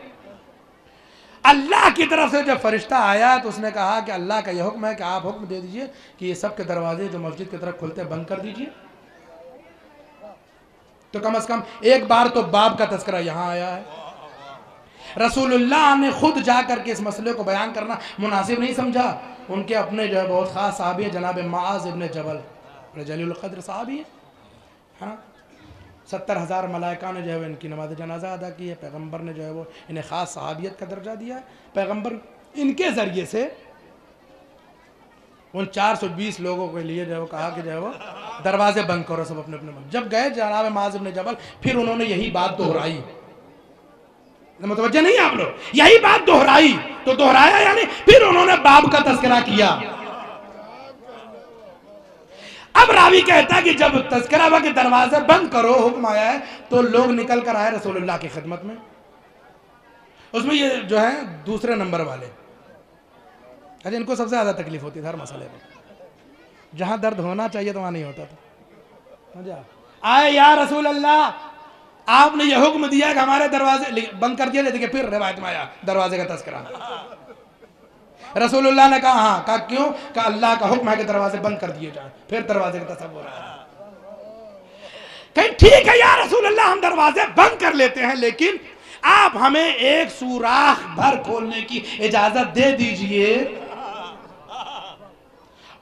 اللہ کی طرف سے جب فرشتہ آیا تو اس نے کہا کہ اللہ کا یہ حکم ہے کہ آپ حکم دے دیجئے کہ یہ سب کے دروازے جو مسجد کی طرف کھلتے ہیں بند کر دیجئے. تو کم از کم ایک بار تو باب کا تذکرہ یہاں آیا ہے. رسول اللہ نے خود جا کر کے اس مسئلے کو بیان کرنا مناسب نہیں سمجھا. ان کے اپنے جو ہے بہت خاص صحابی ہے جناب معاذ ابن جبل، جلیل القدر صحابی ہے. 70,000 ملائکہ نے جو ہے ان کی نماز جنازہ ادا کی ہے. پیغمبر نے جو ہے وہ انہیں خاص صحابیت کا درجہ دیا ہے. پیغمبر ان کے ذریعے سے ان 420 لوگوں کے لیے جو ہے وہ کہا کہ جو ہے وہ دروازے بند کرو سب اپنے اپنے. جب گئے جناب معاذ ابن جبل پھر انہوں نے یہی بات دہرائی. متوجہ نہیں آپ لوگ؟ یہی بات دہرائی. تو دہرایا یعنی پھر انہوں نے باب کا تذکرہ کیا. اب راوی کہتا ہے کہ جب تذکرہ ہوا کہ دروازے بند کرو حکم آیا ہے تو لوگ نکل کر آئے رسول اللہ کی خدمت میں. اس میں یہ جو ہے دوسرے نمبر والے اچھا ان کو سب سے زیادہ تکلیف ہوتی تھی ہر مسئلے میں، جہاں درد ہونا چاہیے تو وہاں نہیں ہوتا تھا. سمجھا؟ آئے یا رسول اللہ آپ نے یہ حکم دیا کہ ہمارے دروازے بند کر دیا. دیکھیں پھر روایت میں آیا دروازے کا تذکرہ. رسول اللہ نے کہا ہاں. کہا کیوں؟ کہ اللہ کا حکم ہے کہ دروازے بند کر دیے جائیں. پھر دروازے کا تصور آیا. کہ ٹھیک ہے یا رسول اللہ ہم دروازے بند کر لیتے ہیں، لیکن آپ ہمیں ایک سوراخ بھر کھولنے کی اجازت دے دیجئے.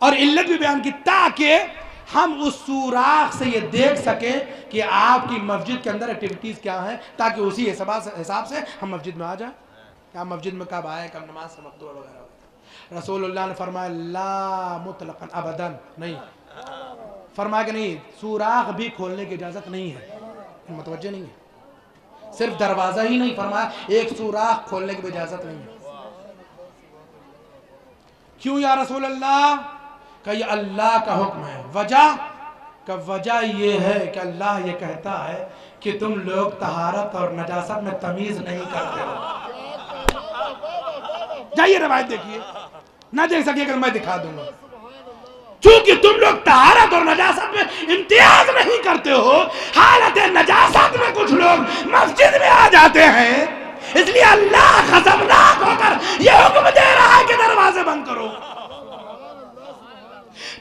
اور علت بھی بیان کی تاکہ ہم اس سوراخ سے یہ دیکھ سکیں کہ آپ کی مسجد کے اندر ایکٹیویٹیز کیا ہیں، تاکہ اسی حساب سے ہم مسجد میں آ جائیں کہ آپ مسجد میں کب آئے، کب نماز سے مقطوع وغیرہ. رسول اللہ نے فرمایا لا مطلقاً ابداً نہیں. فرمایا کہ نہیں سوراخ بھی کھولنے کی اجازت نہیں ہے. متوجہ نہیں ہے، صرف دروازہ ہی نہیں، فرمایا ایک سوراخ کھولنے کی بھی اجازت نہیں ہے. کیوں یا رسول اللہ؟ کہ یہ اللہ کا حکم ہے. وجہ کہ وجہ یہ ہے کہ اللہ یہ کہتا ہے کہ تم لوگ طہارت اور نجاست میں تمیز نہیں کرتے ہو. جائیے روایت دیکھیے، نہ دیکھ سکیے اگر میں دکھا دوں گا. چونکہ تم لوگ طہارت اور نجاست میں امتیاز نہیں کرتے ہو، حالت نجاست میں کچھ لوگ مسجد میں آ جاتے ہیں، اس لیے اللہ غضبناک ہو کر یہ حکم دے رہا ہے کہ دروازے بند کرو.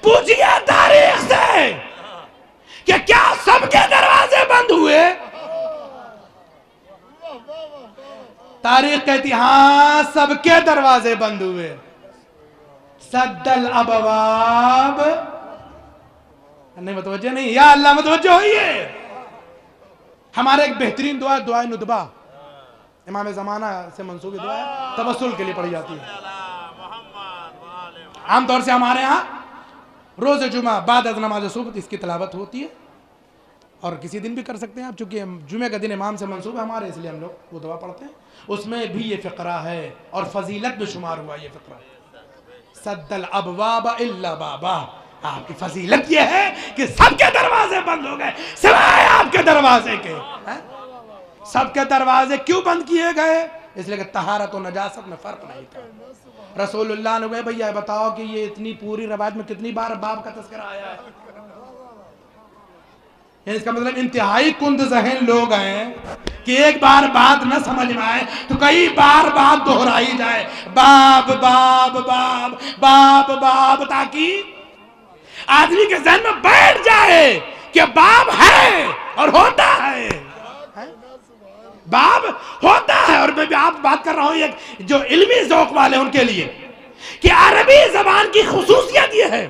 پوچھئے تاریخ سے کہ کیا سب کے دروازے بند ہوئے؟ تاریخ کہتی ہاں سب کے دروازے بند ہوئے. سد الابواب. نہیں متوجہ نہیں، یا اللہ متوجہ ہوئیے. ہمارے ایک بہترین دعا دعائے ندبہ، امام زمانہ سے منسوب دعا ہے، توسل کے لیے پڑھی جاتی ہے. عام طور سے ہمارے ہاں روز جمعہ بعد از نماز صبح اس کی تلاوت ہوتی ہے، اور کسی دن بھی کر سکتے ہیں آپ، چونکہ جمعہ کا دن امام سے منسوب ہے ہمارے، اس لیے ہم لوگ وہ دعا پڑھتے ہیں. اس میں بھی یہ فقرہ ہے اور فضیلت میں شمار ہوا یہ فقرہ. سد الابواب الا بابا. آپ کی فضیلت یہ ہے کہ سب کے دروازے بند ہو گئے سوائے آپ کے دروازے کے. سب کے دروازے کیوں بند کیے گئے؟ اس لیے کہ طہارت و نجاست میں فرق نہیں تھا. رسول اللہ نے کہا بھیا بتاؤ کہ یہ اتنی پوری روایت میں کتنی بار باب کا تذکرہ آیا ہے؟ یعنی اس کا مطلب انتہائی کند ذہن لوگ ہیں کہ ایک بار بات نہ سمجھ میں آئے تو کئی بار بات دہرائی جائے، باب باب باب باب باب، تاکہ آدمی کے ذہن میں بیٹھ جائے کہ باب ہے اور ہوتا ہے. باب ہوتا ہے. اور میں بھی آپ بات کر رہا ہوں ایک جو علمی ذوق والے ان کے لیے کہ عربی زبان کی خصوصیت یہ ہے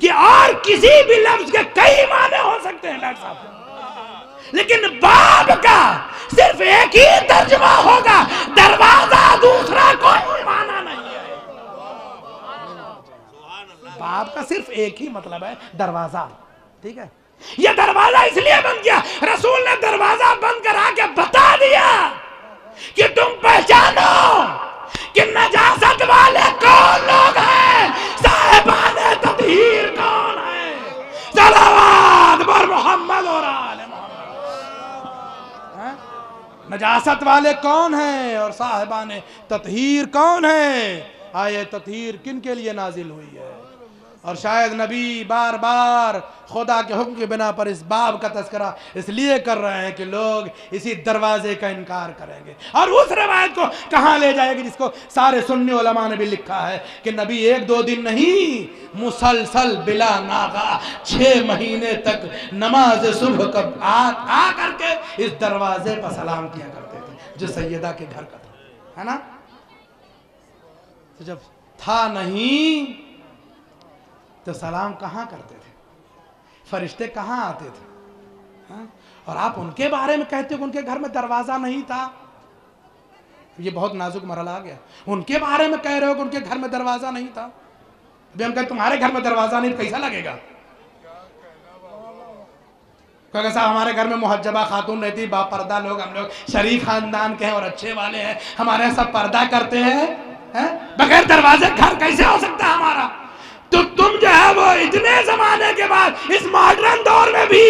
کہ اور کسی بھی لفظ کے کئی معنی ہو سکتے ہیں ڈاکٹر صاحب، لیکن باب کا صرف ایک ہی ترجمہ ہوگا، دروازہ دوسرا کوئی معنی نہیں ہے. باب کا صرف ایک ہی مطلب ہے دروازہ. ٹھیک ہے، یہ دروازہ اس لیے بند کیا، رسول نے دروازہ بند کرا کے بتا دیا کہ تم پہچانو کہ نجاست والے کون لوگ ہیں، صاحبان تطہیر کون ہیں. صلوات بر محمد اور آل محمد. نجاست والے کون ہیں اور صاحبان تطہیر کون ہیں. آیہ تطہیر کن کے لیے نازل ہوئی ہے؟ اور شاید نبی بار بار خدا کے حکم کی بنا پر اس باب کا تذکرہ اس لیے کر رہے ہیں کہ لوگ اسی دروازے کا انکار کریں گے. اور اس روایت کو کہاں لے جائے گی جس کو سارے سنی علماء نے بھی لکھا ہے کہ نبی ایک دو دن نہیں، مسلسل بلا ناغہ 6 مہینے تک نماز صبح کا آ کر کے اس دروازے پر سلام کیا کرتے تھے جو سیدہ کے گھر کا تھا، ہے نا. تو جب تھا نہیں تو سلام کہاں کرتے تھے، فرشتے کہاں آتے تھے؟ اور آپ ان کے بارے میں کہتے ہو کہ ان کے گھر میں دروازہ نہیں تھا. یہ بہت نازک مرحلہ آ گیا. ان کے بارے میں کہہ رہے ہو کہ ان کے گھر میں دروازہ نہیں تھا. ابھی ہم کہتے تمہارے گھر میں دروازہ نہیں، کیسا لگے گا؟ کیونکہ صاحب ہمارے گھر میں محجبہ خاتون رہتی، با پردہ لوگ، ہم لوگ شریف خاندان کے ہیں اور اچھے والے ہیں، ہمارے یہاں سب پردہ کرتے ہیں، بغیر دروازے گھر کیسے ہو سکتا ہے ہمارا؟ تو تم جو ہے وہ اتنے زمانے کے بعد اس ماڈرن دور میں بھی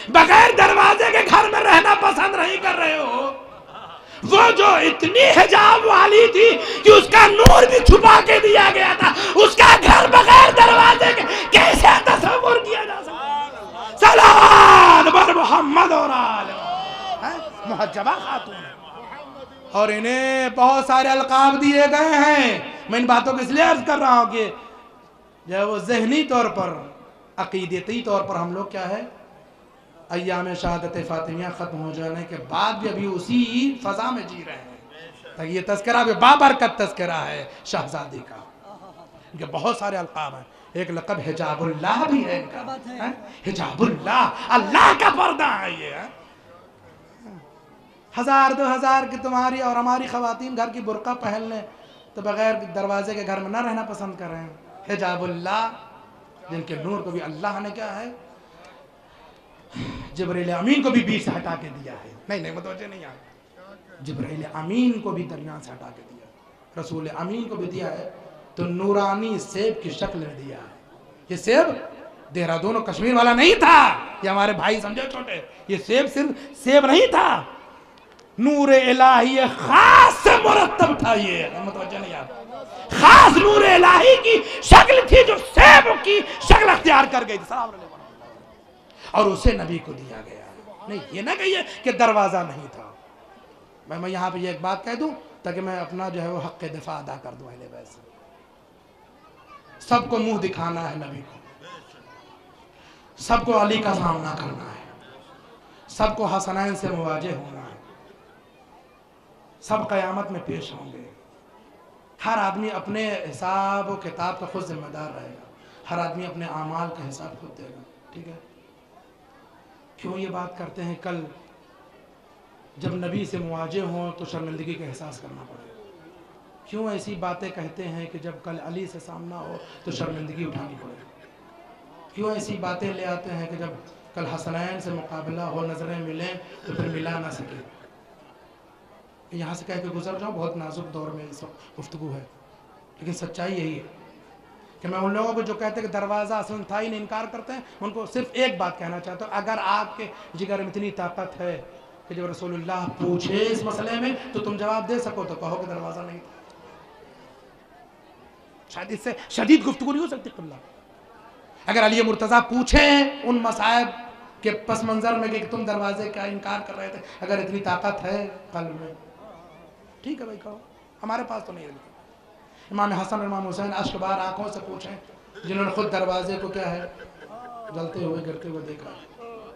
بغیر دروازے کے گھر میں رہنا پسند نہیں کر رہے ہو. وہ جو اتنی حجاب والی تھی کہ اس کا نور بھی چھپا کے دیا گیا تھا، اس کا گھر بغیر دروازے کے کیسے تصور کیا جا سکتا؟ صلوات بر محمد اور آل محجبہ خاتون ہے، اور انہیں بہت سارے القاب دیے گئے ہیں۔ میں ان باتوں کو اس لیے عرض کر رہا ہوں کہ جو ہے وہ ذہنی طور پر، عقیدتی طور پر ہم لوگ کیا ہے، ایام شہادت فاطمیہ ختم ہو جانے کے بعد بھی ابھی اسی فضا میں جی رہے ہیں، تاکہ یہ تذکرہ بھی بابرکت تذکرہ ہے شہزادی کا۔ ان کے بہت سارے القاب ہیں، ایک لقب حجاب اللہ بھی ہے ان کا، حجاب اللہ، اللہ کا پردہ ہے یہ۔ 1000-2000 کی تمہاری اور ہماری خواتین گھر کی برقع پہن لیں تو بغیر دروازے کے گھر میں نہ رہنا پسند کر رہے ہیں۔ حجاب اللہ، جن کے نور کو بھی اللہ نے کیا ہے، جبرائیل امین کو بھی بیچ سے ہٹا کے دیا ہے۔ نہیں متوجہ نہیں آئے، جبرائیل امین کو بھی درمیان سے ہٹا کے دیا، رسول امین کو بھی دیا ہے تو نورانی سیب کی شکل میں دیا ہے۔ یہ سیب دہرادون و کشمیر والا نہیں تھا، یہ ہمارے بھائی سمجھے چھوٹے، یہ سیب صرف سیب نہیں تھا، نور الہی خاص سے مرتب تھا۔ یہ متوجہ نہیں آئے، خاص نور الہی کی شکل تھی جو سیب کی شکل اختیار کر گئی تھی، اور اسے نبی کو دیا گیا۔ نہیں یہ نہ کہیے کہ دروازہ نہیں تھا۔ میں یہاں پہ یہ ایک بات کہہ دوں تاکہ میں اپنا جو ہے وہ حق دفاع ادا کر دوں اہل بیت سے۔ سب کو منہ دکھانا ہے نبی کو، سب کو علی کا سامنا کرنا ہے، سب کو حسنین سے مواجہ ہونا ہے، سب قیامت میں پیش ہوں گے۔ ہر آدمی اپنے حساب و کتاب کا خود ذمہ دار رہے گا، ہر آدمی اپنے اعمال کا حساب خود دے گا، ٹھیک ہے؟ کیوں یہ بات کرتے ہیں؟ کل جب نبی سے مواجہ ہوں تو شرمندگی کا احساس کرنا پڑے گا۔ کیوں ایسی باتیں کہتے ہیں کہ جب کل علی سے سامنا ہو تو شرمندگی اٹھانی پڑے گی؟ کیوں ایسی باتیں لے آتے ہیں کہ جب کل حسنین سے مقابلہ ہو، نظریں ملیں تو پھر ملا نہ سکے؟ یہاں سے کہہ کے گزر جاؤ، بہت نازک دور میں اس وقت گفتگو ہے، لیکن سچائی یہی ہے کہ میں ان لوگوں کو جو کہتے ہیں کہ دروازہ اصل تھا ہی نہیں، انکار کرتے ہیں، ان کو صرف ایک بات کہنا چاہتا ہوں، اگر آپ کے جگر میں اتنی طاقت ہے کہ جب رسول اللہ پوچھے اس مسئلے میں تو تم جواب دے سکو تو کہو کہ دروازہ نہیں تھا۔ شاید اس سے شدید گفتگو نہیں ہو سکتی قبلہ۔ اگر علی مرتضیٰ پوچھیں ان مصائب کے پس منظر میں کہ تم دروازے کا انکار کر رہے تھے، اگر اتنی طاقت ہے قلب میں، ٹھیک ہے بھائی کہو، ہمارے پاس تو نہیں ہے۔ امام حسن اور امام حسین اشک بار آنکھوں سے پوچھیں، جنہوں نے خود دروازے کو کیا ہے جلتے ہوئے گرتے ہوئے دیکھا،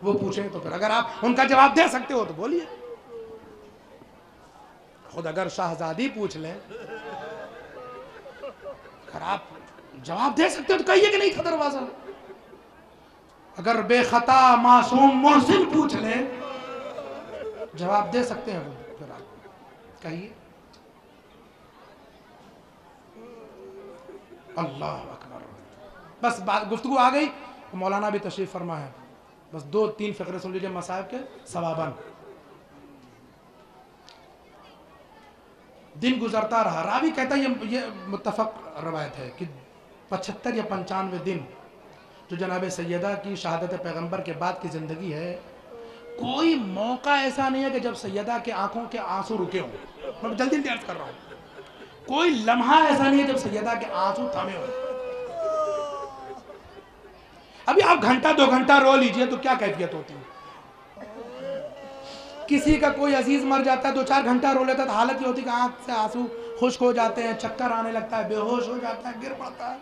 وہ پوچھیں تو پھر اگر آپ ان کا جواب دے سکتے ہو تو بولیے۔ خود اگر شہزادی پوچھ لیں، اگر آپ جواب دے سکتے ہو تو کہیے کہ نہیں تھا دروازہ۔ اگر بے خطا معصوم محسن پوچھ لیں، جواب دے سکتے ہیں وہ، پھر آپ کہیے۔ اللہ اکبر۔ بس گفتگو آ گئی، مولانا بھی تشریف فرما ہے، بس 2-3 فقرے سن لیجئے مصائب کے ثواباً۔ دن گزرتا رہا، راوی کہتا ہے یہ متفق روایت ہے کہ 75 یا 95 دن جو جناب سیدہ کی شہادت پیغمبر کے بعد کی زندگی ہے، کوئی موقع ایسا نہیں ہے کہ جب سیدہ کے آنکھوں کے آنسو رکے ہوں۔ میں جلدی عرض کر رہا ہوں، کوئی لمحہ ایسا نہیں ہے جب سیدہ کے آنسو تھمے ہوں۔ ابھی آپ گھنٹہ 2 گھنٹہ رو لیجئے تو کیا کیفیت ہوتی ہے؟ کسی کا کوئی عزیز مر جاتا ہے 2-4 گھنٹہ رو لیتا ہے تو حالت یہ ہوتی ہے کہ آنکھ سے آنسو خشک ہو جاتے ہیں، چکر آنے لگتا ہے، بے ہوش ہو جاتا ہے، گر پڑتا ہے۔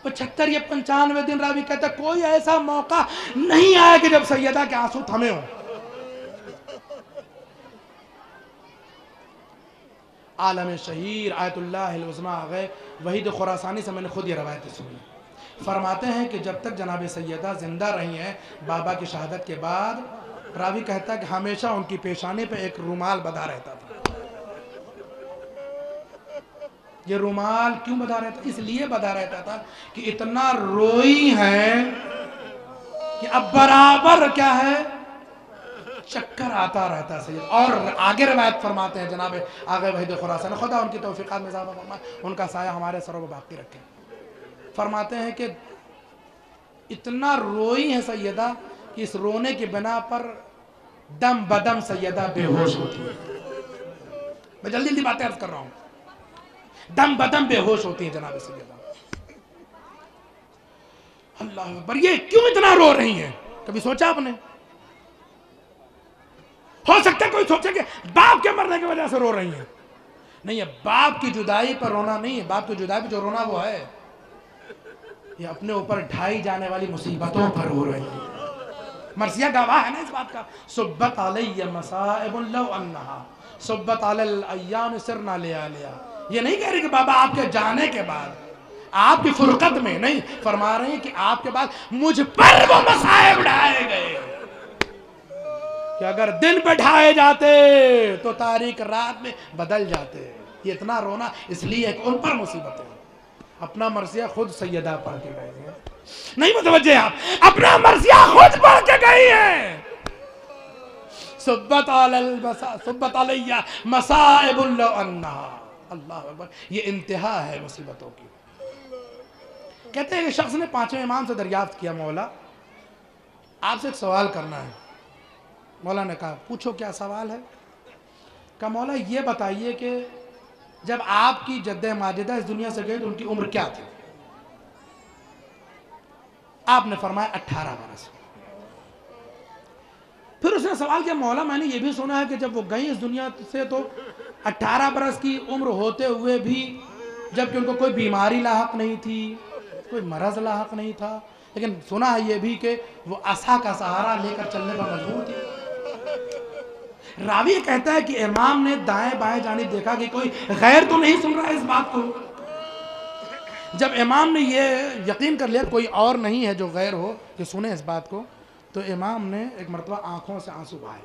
75 یا 95 دن راوی کہتا ہے کوئی ایسا موقع نہیں آیا کہ جب سیدہ کے آنسو تھمے ہوں۔ عالم شہیر آیت اللہ العظمیٰ آگئے، وحید خراسانی سے میں نے خود یہ روایت سنی، فرماتے ہیں کہ جب تک جناب سیدہ زندہ رہی ہیں بابا کی شہادت کے بعد، راوی کہتا ہے کہ ہمیشہ ان کی پیشانی پہ ایک رومال بندھا رہتا تھا۔ یہ رومال کیوں بندھا رہتا؟ اس لیے بندھا رہتا تھا کہ اتنا روئی ہے کہ اب برابر کیا ہے چکر آتا رہتا ہے۔ اور آگے روایت فرماتے ہیں جناب آغا وحید خراسانی، خدا ان کی توفیقات میں اضافہ فرمائے، ان کا سایہ ہمارے سروں میں باقی رکھے، فرماتے ہیں کہ اتنا روئی ہے سیدہ کہ اس رونے کی بنا پر دم بدم سیدہ بے ہوش ہوتی ہے۔ میں جلدی جلدی باتیں عرض کر رہا ہوں. دم بدم بے ہوش ہوتی ہیں جناب سیدہ. اللہ اکبر. یہ کیوں اتنا رو رہی ہیں؟ کبھی سوچا آپ نے؟ ہو سکتا ہے کوئی سوچے کہ باپ کے مرنے کی وجہ سے رو رہی ہیں. نہیں ہے، باپ کی جدائی پر رونا نہیں ہے. باپ کی جدائی پر جو رونا وہ ہے یہ اپنے اوپر ڈھائی جانے والی مصیبتوں پر رو رہی ہیں. مرثیہ گواہ ہے نا اس بات کا. صبت علی مصائب لو انہا صبت علی الایام سرنا لیالیا. یہ نہیں کہہ رہی کہ بابا آپ کے جانے کے بعد، آپ کی فرقت میں نہیں، فرما رہے ہیں کہ آپ کے بعد مجھ پر وہ مصائب ڈھائے گئے کہ اگر دن پہ ڈھائے جاتے تو تاریک رات میں بدل جاتے. یہ اتنا رونا اس لیے کہ ان پر مصیبتیں. اپنا مرثیہ خود سیدہ پڑھ کے گئی ہیں. نہیں متوجہ آپ؟ اپنا مرثیہ خود پڑھ کے گئی ہیں. صبت علی مصائب لو انہا. اللہ اکبر. یہ انتہا ہے مصیبتوں کی. کہتے ہیں کہ شخص نے پانچویں امام سے دریافت کیا، مولا آپ سے ایک سوال کرنا ہے. مولا نے کہا پوچھو کیا سوال ہے؟ کہا مولا یہ بتائیے کہ جب آپ کی جد ماجدہ اس دنیا سے گئی تو ان کی عمر کیا تھی؟ آپ نے فرمایا 18 برس. پھر اس نے سوال کیا مولا میں نے یہ بھی سنا ہے کہ جب وہ گئیں اس دنیا سے تو 18 برس کی عمر ہوتے ہوئے بھی، جبکہ ان کو کوئی بیماری لاحق نہیں تھی، کوئی مرض لاحق نہیں تھا، لیکن سنا ہے یہ بھی کہ وہ عصا کا سہارا لے کر چلنے پر مجبور تھی. راوی کہتا ہے کہ امام نے دائیں بائیں جانب دیکھا کہ کوئی غیر تو نہیں سن رہا ہے اس بات کو. جب امام نے یہ یقین کر لیا کوئی اور نہیں ہے جو غیر ہو کہ سنے اس بات کو، تو امام نے ایک مرتبہ آنکھوں سے آنسو بہائے.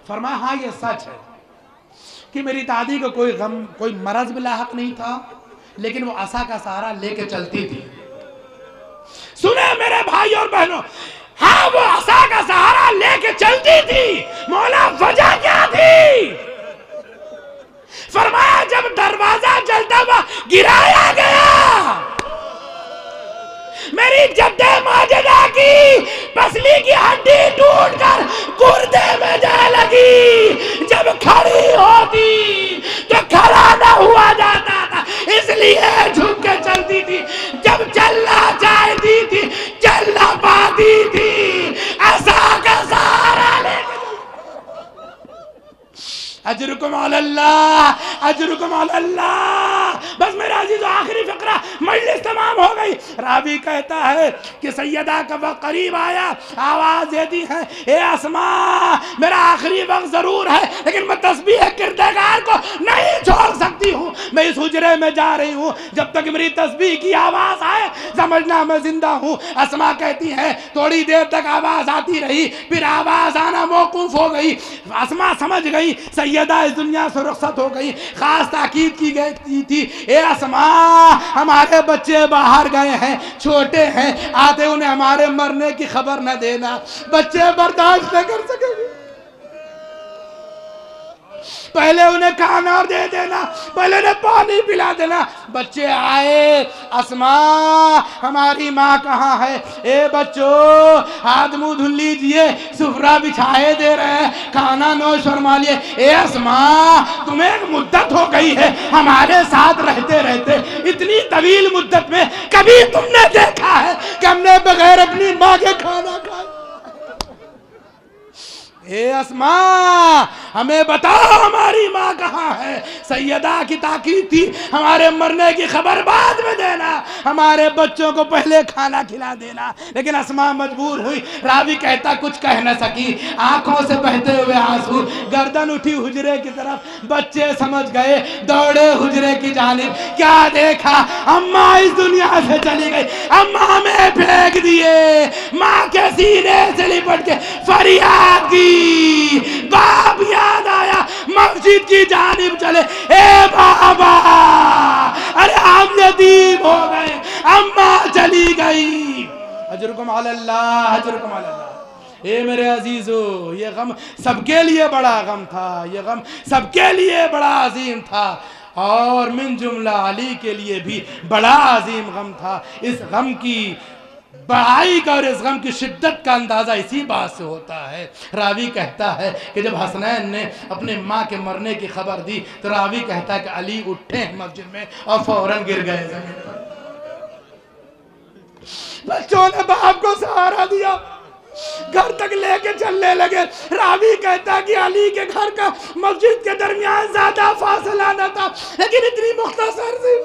فرمایا ہاں یہ سچ ہے کہ میری دادی کو کوئی غم، کوئی مرض بھی لاحق نہیں تھا، لیکن وہ عصا کا سہارا لے کے چلتی تھی. سنے میرے بھائی اور بہنوں، ہاں وہ عصا کا سہارا لے کے چلتی تھی. مولا وجہ کیا تھی؟ فرمایا جب دروازہ جلتا ہوا گرایا گیا، میری جد ماجدہ کی پسلی کی ہڈی ٹوٹ کر گردے میں جا لگی. جب کھڑی ہوتی تو کھڑا نہ ہوا جاتا تھا، اس لیے جھک کے چلتی تھی. جب چلنا چاہتی تھی چل نہ پاتی تھی، عصا کا سہارا لے کے. اجرکم علی اللہ، اجرکم علی اللہ. بس میرا عزیز آخری فقرہ، مجلس تمام ہو گئی. راوی کہتا ہے کہ سیدہ کا وقت قریب آیا، آواز دیتی ہے اے اسماء میرا آخری وقت ضرور ہے لیکن میں تسبیح کردگار کو نہیں چھوڑ سکتی ہوں. میں اس حجرے میں جا رہی ہوں، جب تک میری تسبیح کی آواز آئے سمجھنا میں زندہ ہوں. اسماء کہتی ہیں تھوڑی دیر تک آواز آتی رہی، پھر آواز آنا موقوف ہو گئی. اسماء سمجھ گئی سیدہ اس دنیا سے رخصت ہو گئی. خاص تاکید کی گئی تھی اے اسماء ہمارے بچے باہر گئے ہیں، چھوٹے ہیں، آتے انہیں ہمارے مرنے کی خبر نہ دینا، بچے برداشت نہ کر سکیں گے. پہلے انہیں کھانا اور دے دینا، پہلے انہیں پانی پلا دینا. بچے آئے، اسماء ہماری ماں کہاں ہے؟ اے بچوں ہاتھ منہ دھل لیجئے، سفرہ بچھائے دے رہے ہیں، کھانا نوش فرما لیے. اے اسماء تمہیں ایک مدت ہو گئی ہے ہمارے ساتھ رہتے رہتے، اتنی طویل مدت میں کبھی تم نے دیکھا ہے کہ ہم نے بغیر اپنی ماں کے کھانا کھایا؟ اے اسماء ہمیں بتاؤ ہماری ماں کہاں ہے؟ سیدہ کی تاکید تھی ہمارے مرنے کی خبر بعد میں دینا، ہمارے بچوں کو پہلے کھانا کھلا دینا. لیکن اسماء مجبور ہوئی. راوی کہتا کچھ کہہ نہ سکی، آنکھوں سے بہتے ہوئے آنسو، گردن اٹھی حجرے کی طرف. بچے سمجھ گئے، دوڑے حجرے کی جانب. کیا دیکھا؟ اماں اس دنیا سے چلی گئی، اماں ہمیں پھینک دیے. ماں کے سینے سے لپٹ کے فریاد کی. باپ یاد آیا، مسجد کی جانب چلے. اے بابا ارے ہم یتیم ہو گئے، اماں چلی گئی. اجرکم علی اللہ، اجرکم علی اللہ. اے میرے عزیزو یہ غم سب کے لیے بڑا غم تھا، یہ غم سب کے لیے بڑا عظیم تھا، اور من جملہ علی کے لیے بھی بڑا عظیم غم تھا. اس غم کی بڑائی کا اور اس غم کی شدت کا اندازہ اسی بات سے ہوتا ہے۔ راوی کہتا ہے کہ جب حسنین نے اپنے ماں کے مرنے کی خبر دی تو راوی کہتا ہے کہ علی اٹھے مسجد میں اور فوراً گر گئے زمین پر۔ بچوں نے باپ کو سہارا دیا، گھر تک لے کے چلنے لگے۔ راوی کہتا ہے کہ علی کے گھر کا مسجد کے درمیان زیادہ فاصلہ نہ تھا، لیکن اتنی مختصر سی۔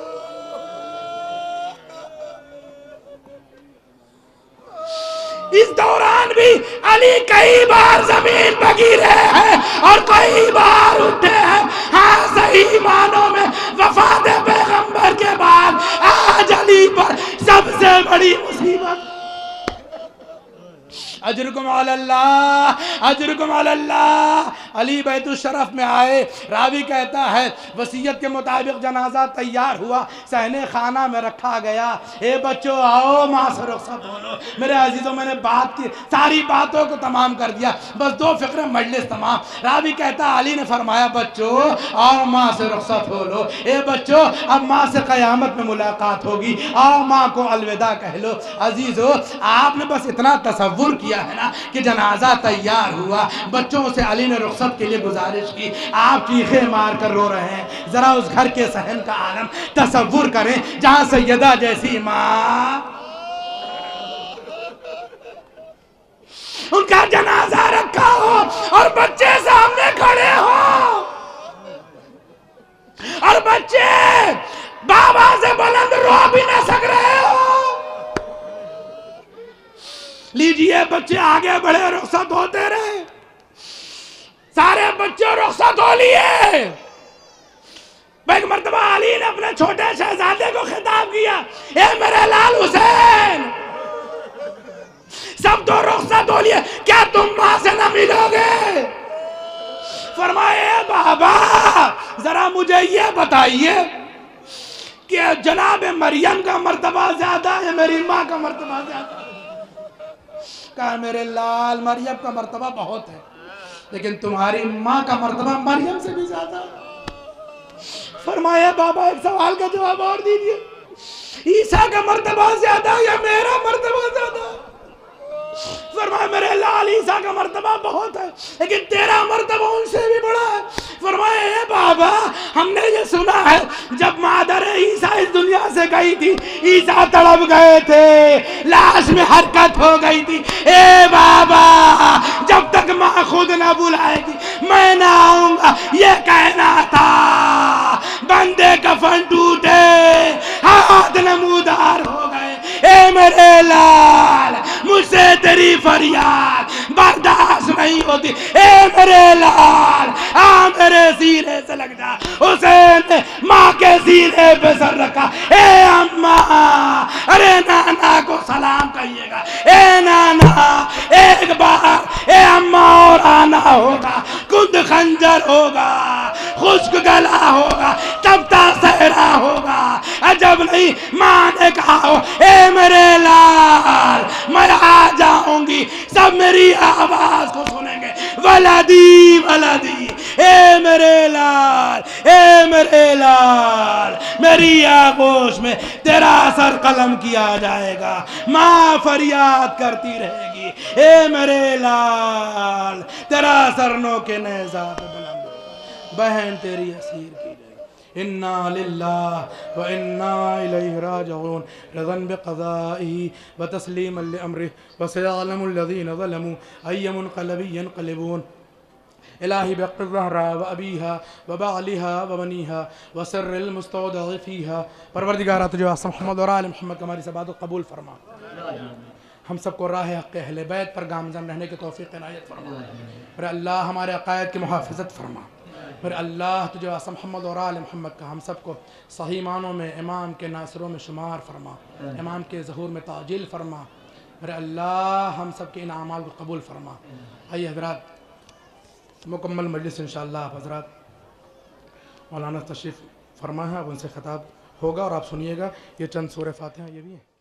اس دوران بھی علی کئی بار زمین پر گرے ہیں اور کئی بار اٹھے ہیں۔ ہاں صحیح معنوں میں وفات پیغمبر کے بعد آج علی پر سب سے بڑی مصیبت۔ اجرکم علی اللہ، اجرکم علی اللہ۔ علی بیت الشرف میں آئے، راوی کہتا ہے وصیت کے مطابق جنازہ تیار ہوا، صحن خانہ میں رکھا گیا۔ اے بچوں آؤ ماں سے رخصت ہو لو۔ میرے عزیزوں میں نے بات کی، ساری باتوں کو تمام کر دیا، بس 2 فقرے مجلس تمام۔ راوی کہتا علی نے فرمایا بچوں آؤ ماں سے رخصت ہو لو۔ اے بچوں اب ماں سے قیامت میں ملاقات ہوگی، آؤ ماں کو الوداع کہہ لو۔ عزیزو آپ نے بس اتنا تصور کیا ہے نا کہ جنازہ تیار ہوا، بچوں سے علی نے رخصت کے لیے گزارش کی، آپ چیخیں مار کر رو رہے ہیں۔ ذرا اس گھر کے صحن کا عالم تصور کریں جہاں سیدہ جیسی ماں، ان کا جنازہ رکھا ہو اور بچے سامنے کھڑے ہو اور بچے بابا سے بلند رو بھی نہ سک رہے ہو۔ لیجئے بچے آگے بڑھے، رخصت ہوتے رہے، سارے بچے رخصت ہو لیے۔ ایک مرتبہ علی نے اپنے چھوٹے شہزادے کو خطاب کیا، اے میرے لال حسین، سب تو رخصت ہو لیے، کیا تم ماں سے نہ ملو گے؟ فرمائے بابا ذرا مجھے یہ بتائیے کہ جناب مریم کا مرتبہ زیادہ ہے میری ماں کا مرتبہ زیادہ ہے؟ کہا میرے لال مریم کا مرتبہ بہت ہے، لیکن تمہاری ماں کا مرتبہ مریم سے بھی زیادہ ہے۔ فرمایا بابا ایک سوال کا جواب اور دیجئے، عیسیٰ کا مرتبہ زیادہ یا میرا مرتبہ زیادہ؟ فرمایا میرے لال عیسیٰ کا مرتبہ بہت ہے، لیکن تیرا مرتبہ ان سے بھی بڑا ہے۔ فرمایا اے بابا ہم نے یہ سنا ہے جب مادر عیسیٰ اس دنیا سے گئی تھی، عیسیٰ تڑپ گئے تھے، لاش میں حرکت ہو گئی تھی۔ اے بابا جب تک ماں خود نہ بلائے گی میں نہ آؤں گا، یہ کہنا تھا۔ بندے کفن ٹوٹے، ہاتھ نمودار ہو گئے، اے میرے لال مجھ سے تیری فریاد برداشت نہیں ہوتی، اے میرے لال آ میرے سینے سے لگ جا۔ حسین نے ماں کے سینے پہ سر رکھا، اے اماں ارے نانا کو سلام کہیے گا، اے نانا ایک بار اے اماں اور آنا ہوگا، کند خنجر ہوگا، خشک گلا ہوگا، تبتا صحرا ہوگا۔ عجب نہیں ماں نے کہا ہو اے میرے لال میں آ جاؤں گی، سب میری آواز کو سنیں گے، ولدی ولدی، اے میرے لال اے میرے لال، میری آغوش میں تیرا سر قلم کیا جائے گا، ماں فریاد کرتی رہے گی، اے میرے لال تیرا سر نو کے نیزہ پہ بلند ہوگا، بہن تیری اسیر کی جائے گی۔ اِنَّا لِلَّهِ وَإِنَّا إِلَيْهِ رَاجِعُونَ رضا بقضائه وتسليما لأمره وسيعلم الذين ظلموا أي منقلب ينقلبون۔ الہی بحق الزہرا و ابیہا و بعلہا و بنیہا و سر المستودع فیہا، پروردگارہ تجھے واسطہ محمد اور آل محمد کا ہماری عبادت قبول فرما، ہم سب کو راہ حق اہل بیت پر گامزن رہنے کی توفیق عنایت فرما، میرے اللہ ہمارے عقائد کی محافظت فرما، میرے اللہ تجھے واسطہ محمد اور آل محمد کا ہم سب کو صحیح معنوں میں امام کے ناصروں میں شمار فرما، امام کے ظہور میں تعجیل فرما، میرے اللہ ہم سب کے ان اعمال کو قبول فرما۔ آئیے حضرات مکمل مجلس انشاءاللہ آپ حضرات مولانا تشریف فرما ہے، اب ان سے خطاب ہوگا اور آپ سنیے گا، یہ چند سورہ فاتحہ یہ بھی ہیں۔